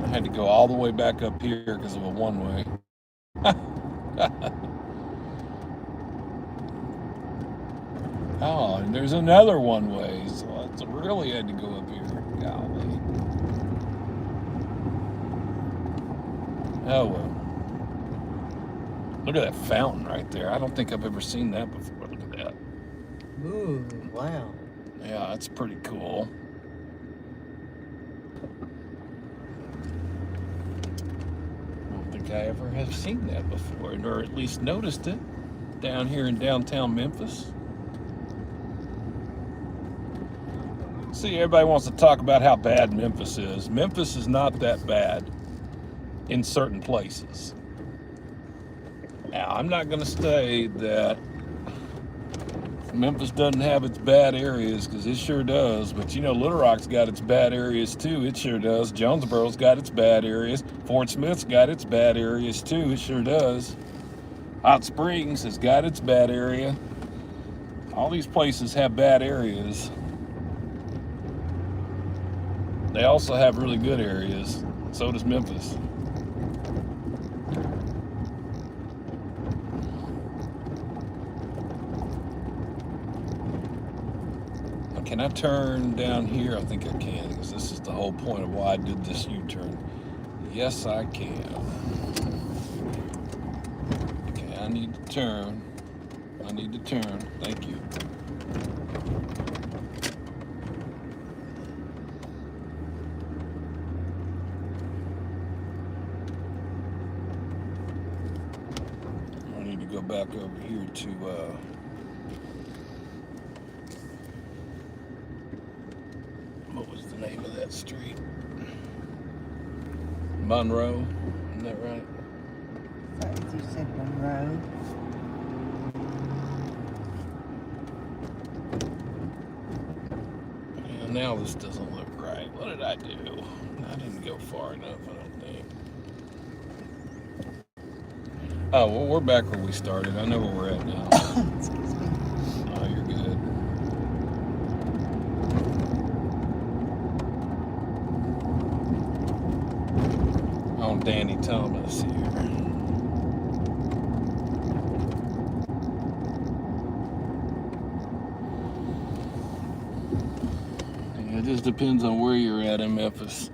I had to go all the way back up here because of a one-way. Oh, and there's another one-way. So I really had to go up here. Golly. Oh, well. Look at that fountain right there. I don't think I've ever seen that before. Look at that. Ooh, wow. Yeah, that's pretty cool. I don't think I ever have seen that before, or at least noticed it down here in downtown Memphis. See, everybody wants to talk about how bad Memphis is. Memphis is not that bad in certain places. Now, I'm not going to say that Memphis doesn't have its bad areas, because it sure does. But, you know, Little Rock's got its bad areas, too. It sure does. Jonesboro's got its bad areas. Fort Smith's got its bad areas, too. It sure does. Hot Springs has got its bad area. All these places have bad areas. They also have really good areas. So does Memphis. Can I turn down here? I think I can, because this is the whole point of why I did this U-turn. Yes, I can. Okay, I need to turn. I need to turn. Thank you. I need to go back over here to what was the name of that street? Monroe, isn't that right? Sorry, you said Monroe. Yeah, now this doesn't look right. What did I do? I didn't go far enough, I don't think. Oh, well, we're back where we started. I know where we're at now. Excuse me. Oh, you're good. On Danny Thomas here. It just depends on where you're at in Memphis.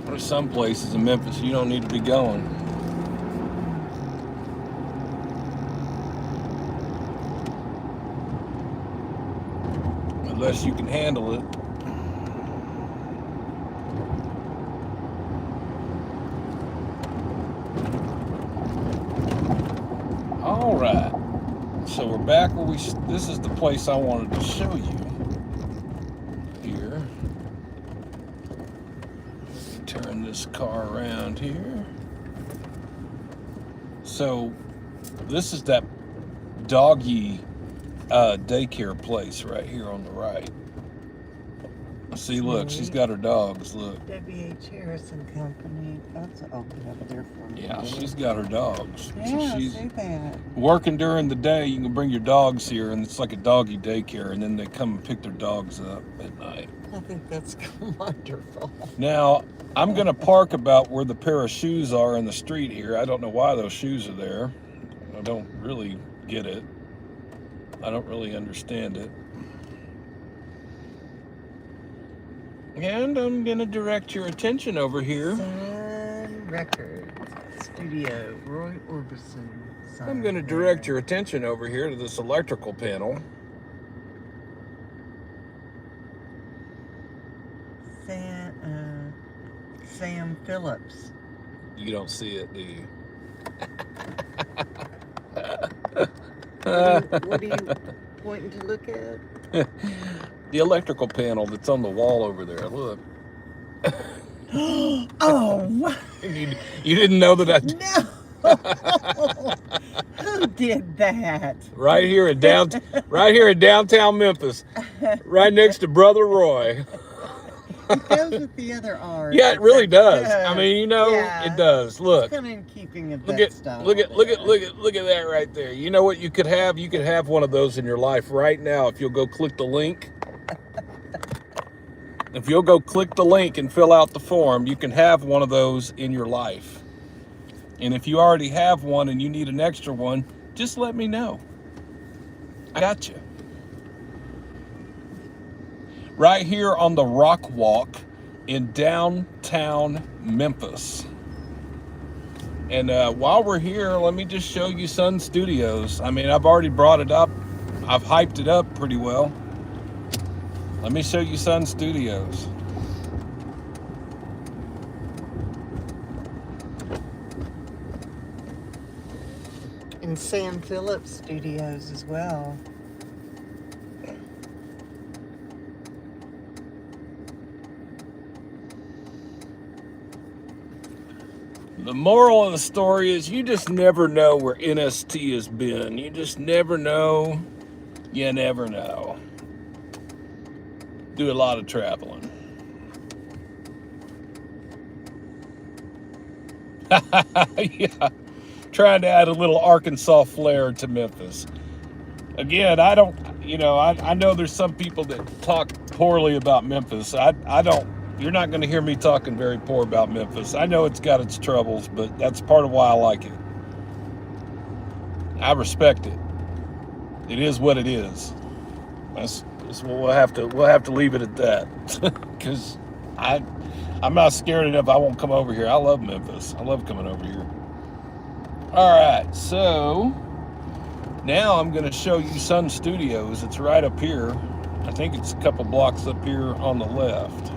There's some places in Memphis you don't need to be going. Unless you can handle it. All right, so we're back where this is the place I wanted to show you here. turn this car around here. So this is that doggy daycare place right here on the right. See, look, she's got her dogs. Look. W.H. Harrison Company. That's open over there for me. Yeah, she's got her dogs. Yeah, So she's see that. working during the day. You can bring your dogs here, and it's like a doggy daycare, and then they come and pick their dogs up at night. I think that's wonderful. Now, I'm going to park about where the pair of shoes are in the street here. I don't know why those shoes are there. I don't really get it. I don't really understand it. And I'm going to direct your attention over here. Sun Records Studio, Roy Orbison. I'm going to direct your attention over here to this electrical panel. Sam Phillips. You don't see it, do you? What are you pointing to look at? The electrical panel that's on the wall over there. Look. Oh, what? You didn't know that I... No! Who did that? Right here in downtown Memphis, right next to Brother Roy. It goes with the other art. Yeah, it really does. Yeah. I mean, you know, it does. Look. It's kind of in keeping of Look that at style. look at that right there. You know what you could have? You could have one of those in your life right now if you'll go click the link. If you'll go click the link and fill out the form, you can have one of those in your life. And if you already have one and you need an extra one, just let me know. I got you. Right here on the Rock Walk in downtown Memphis. And while we're here, let me just show you Sun Studios. I mean, I've already brought it up. I've hyped it up pretty well. Let me show you Sun Studios. And Sam Phillips Studios as well. The moral of the story is you just never know where NST has been. You just never know. You never know. Do a lot of traveling. Yeah. Trying to add a little Arkansas flair to Memphis. Again, I don't, I know there's some people that talk poorly about Memphis. I don't. You're not going to hear me talking very poor about Memphis. I know it's got its troubles, but that's part of why I like it. I respect it. It is what it is. That's what we'll have to leave it at that. Because I'm not scared enough. I won't come over here. I love Memphis. I love coming over here. All right, so now I'm going to show you Sun Studios. It's right up here. I think it's a couple blocks up here on the left.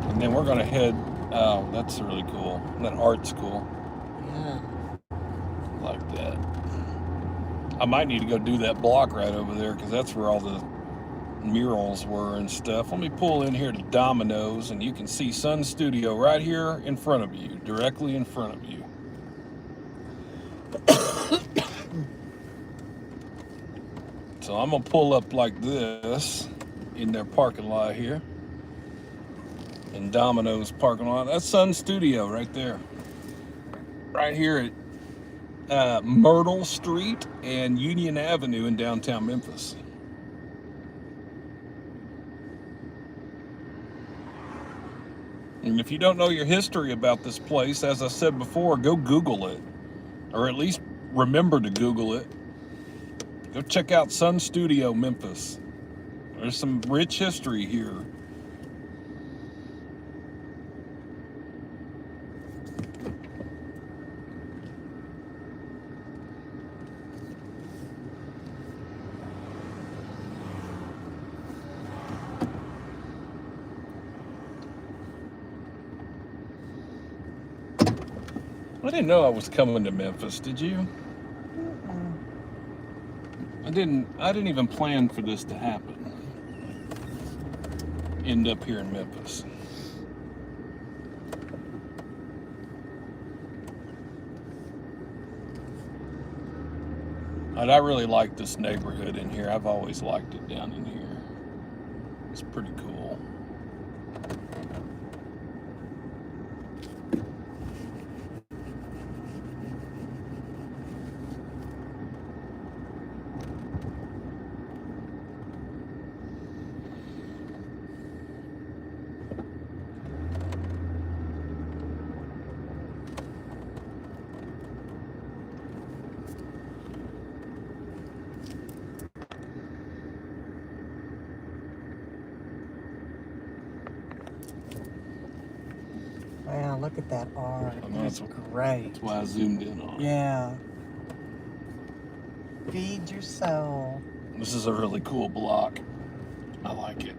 And then we're going to head, oh, that's really cool. That art's cool. Yeah. Like that. I might need to go do that block right over there because that's where all the murals were and stuff. Let me pull in here to Domino's and you can see Sun Studio right here in front of you, directly in front of you. So I'm going to pull up like this in their parking lot here. In Domino's parking lot. That's Sun Studio right there. Right here at Myrtle Street and Union Avenue in downtown Memphis. And if you don't know your history about this place, as I said before, go Google it. Or at least remember to Google it. Go check out Sun Studio Memphis. There's some rich history here. I didn't know I was coming to Memphis, did you? I didn't even plan for this to happen. end up here in Memphis. And I really like this neighborhood in here. I've always liked it down in here. It's pretty cool. Wow, look at that art. I know, That's that's great. That's why I zoomed in on it. Yeah. Feed your soul. This is a really cool block. I like it.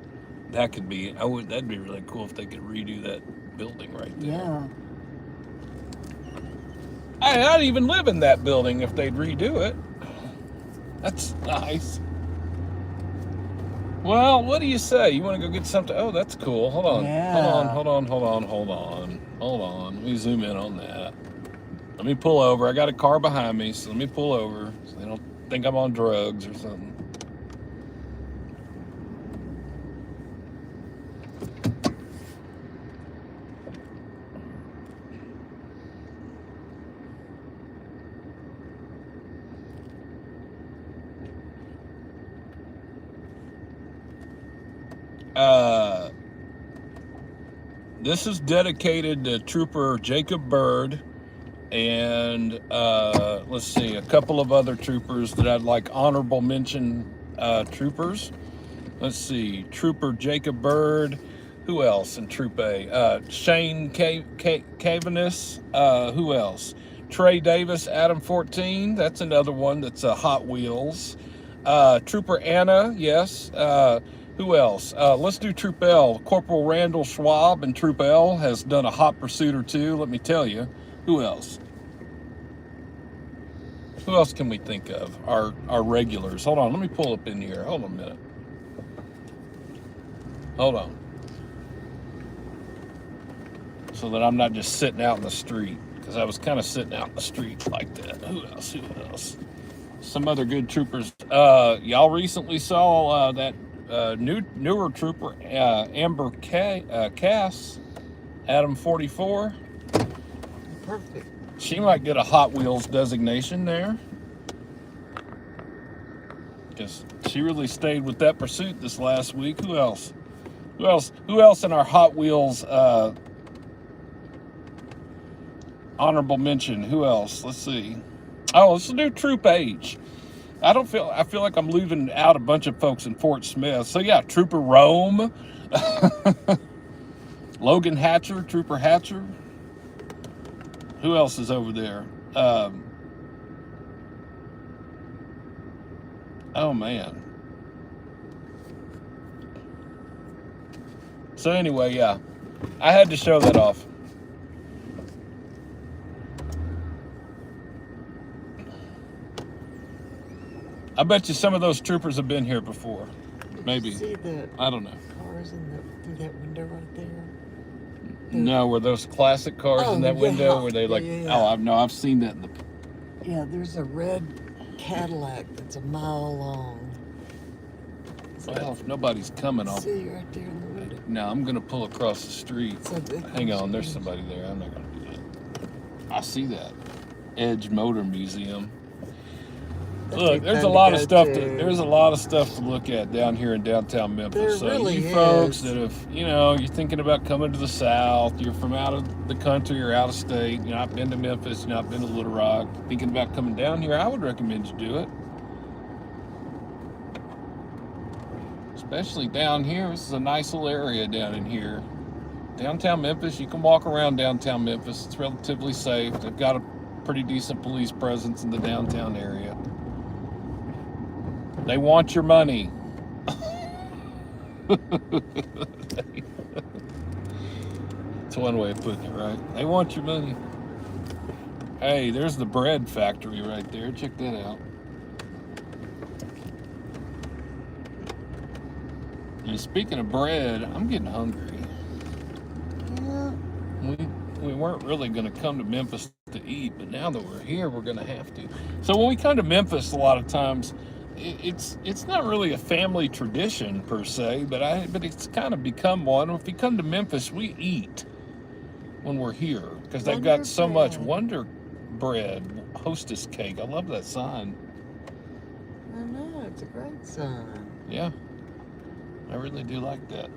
That could be, that'd be really cool if they could redo that building right there. Yeah. I'd even live in that building if they'd redo it. That's nice. Well, what do you say? You want to go get something? Oh, that's cool. Hold on. Yeah. Hold on. Let me zoom in on that. Let me pull over. I got a car behind me, so let me pull over so they don't think I'm on drugs or something. This is dedicated to Trooper Jacob Bird and let's see, a couple of other troopers that I'd like honorable mention troopers. Let's see, Trooper Jacob Bird. Who else in Troop A? Shane Cavaness. Who else? Trey Davis, Adam 14. That's another one that's Hot Wheels. Trooper Anna, yes. Who else? Let's do Troop L. Corporal Randall Schwab in Troop L has done a hot pursuit or two, let me tell you. Who else? Who else can we think of? Our regulars. Hold on, let me pull up in here. Hold on a minute. Hold on. So that I'm not just sitting out in the street, because I was kind of sitting out in the street like that. Who else? Some other good troopers. Y'all recently saw that newer trooper, Amber Cass, Adam 44. Perfect. She might get a Hot Wheels designation there, because she really stayed with that pursuit this last week. Who else in our Hot Wheels honorable mention? Who else? Let's see. Oh, let's do Troop H. I feel like I'm leaving out a bunch of folks in Fort Smith. So yeah, Trooper Rome, Logan Hatcher, Trooper Hatcher. Who else is over there? Oh man. So anyway, yeah, I had to show that off. I bet you some of those troopers have been here before. Maybe. See the I don't know. cars through that window right there? No, were those classic cars in that window? Were they like, I've seen that in the... Yeah, there's a red Cadillac that's a mile long. Well, if nobody's coming, I'll... See right there in the window. No, I'm going to pull across the street. So Hang on, there's somebody there. I'm not going to do that. I see that. Edge Motor Museum. Look, there's a lot of stuff to look at down here in downtown Memphis. There really you folks is. that have, you're thinking about coming to the South, you're from out of the country or out of state, you've not been to Memphis, you've not been to Little Rock, thinking about coming down here, I would recommend you do it. Especially down here. This is a nice little area down in here. Downtown Memphis, you can walk around downtown Memphis. It's relatively safe. They've got a pretty decent police presence in the downtown area. They want your money. That's one way of putting it, right? They want your money. Hey, there's the bread factory right there. Check that out. And speaking of bread, I'm getting hungry. Yeah. We weren't really going to come to Memphis to eat, but now that we're here, we're going to have to. So when we come to Memphis, a lot of times, it's not really a family tradition per se, but it's kind of become one. If you come to Memphis, we eat when we're here because they've got so much Wonder Bread Hostess cake. I love that sign. I know, it's a great sign. Yeah, I really do like that.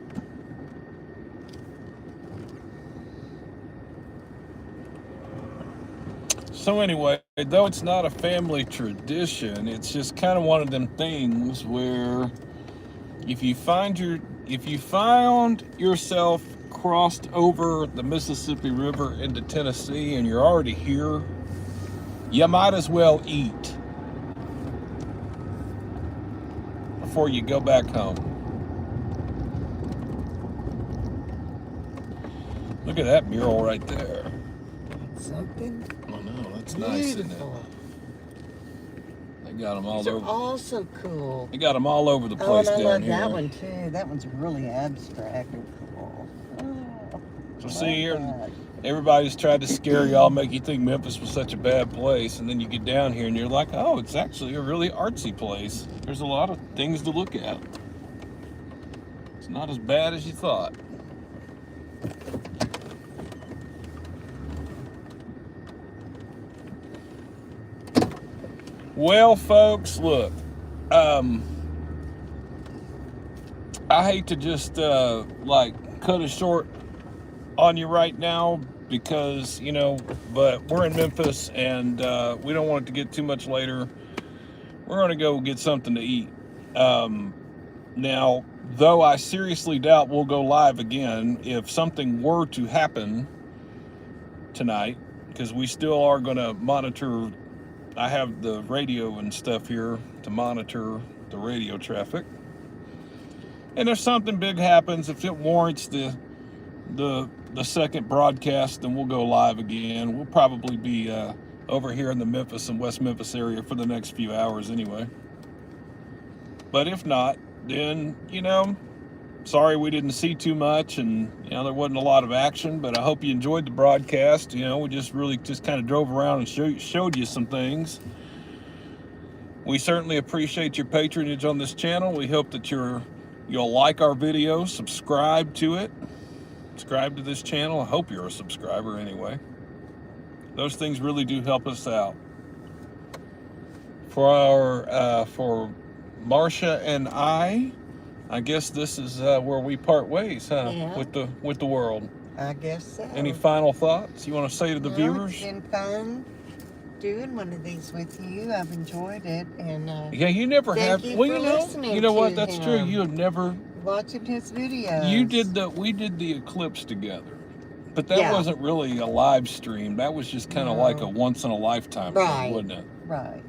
So anyway, though it's not a family tradition, it's just kind of one of them things where if you found yourself crossed over the Mississippi River into Tennessee and you're already here, you might as well eat before you go back home. Look at that mural right there. Something. Oh no, that's nice, isn't it? They got them all These over. are also cool. They got them all over the Oh, place and I down love here. that one too. That one's really abstract and cool. Oh, So I see love here, that. everybody's tried to scare y'all, make you think Memphis was such a bad place, and then you get down here and you're like, oh, it's actually a really artsy place. There's a lot of things to look at. It's not as bad as you thought. Well, folks, look, I hate to just like cut it short on you right now because, you know, but we're in Memphis and we don't want it to get too much later. We're going to go get something to eat. Now, though I seriously doubt we'll go live again if something were to happen tonight, because we still are going to monitor. I have the radio and stuff here to monitor the radio traffic. And if something big happens, if it warrants the second broadcast, then we'll go live again. We'll probably be over here in the Memphis and West Memphis area for the next few hours anyway. But if not, then, you know, sorry we didn't see too much and, you know, there wasn't a lot of action, but I hope you enjoyed the broadcast. You know, we just kind of drove around and showed you some things. We certainly appreciate your patronage on this channel. We hope that you'll like our videos, subscribe to it, subscribe to this channel. I hope you're a subscriber anyway. Those things really do help us out. For Marcia and I guess this is where we part ways, huh? Yeah. With the world. I guess so. Any final thoughts you want to say to the viewers? It's been fun doing one of these with you. I've enjoyed it, and Yeah, you never have. you Well, for listening you know what? to That's true. him. You have never. watching his videos. We did the eclipse together, but that Yeah. wasn't really a live stream. That was just kind of No. like a once in a lifetime Right. thing, wasn't it? Right.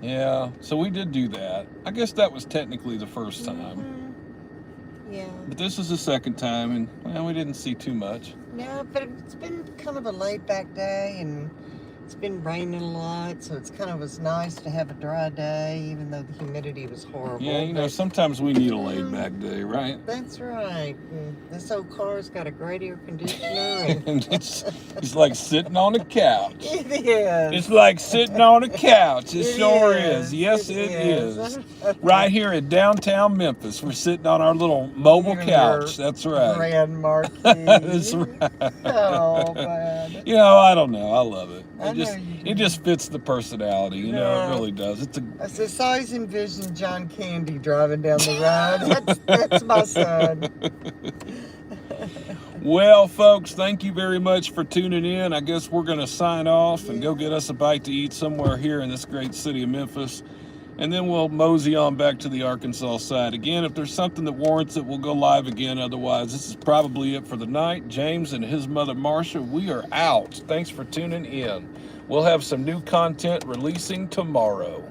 Yeah. So we did do that. I guess that was technically the first time, Yeah. but this is the second time, and well, we didn't see too much. No, but it's been kind of a laid back day, and it's been raining a lot, so it's kind of was nice to have a dry day, even though the humidity was horrible. Yeah, you know, but sometimes we need a laid back day, right? that's right. And this old car's got a great air conditioner. And it's like sitting on a couch. It is. It's like sitting on a couch. It It sure is. is. Yes, It it is. is. Right here in downtown Memphis, we're sitting on our little mobile Even couch. your That's right. Grand Marquis. That's right. Oh, man. You know, I don't know. I love it. I know you It do. just fits the personality. You know, Yeah. it really does. I just always envisioned John Candy driving down the road. That's my son. Well, folks, thank you very much for tuning in. I guess we're going to sign off and go get us a bite to eat somewhere here in this great city of Memphis. And then we'll mosey on back to the Arkansas side. Again, if there's something that warrants it, we'll go live again. Otherwise, this is probably it for the night. James and his mother, Marcia, we are out. Thanks for tuning in. We'll have some new content releasing tomorrow.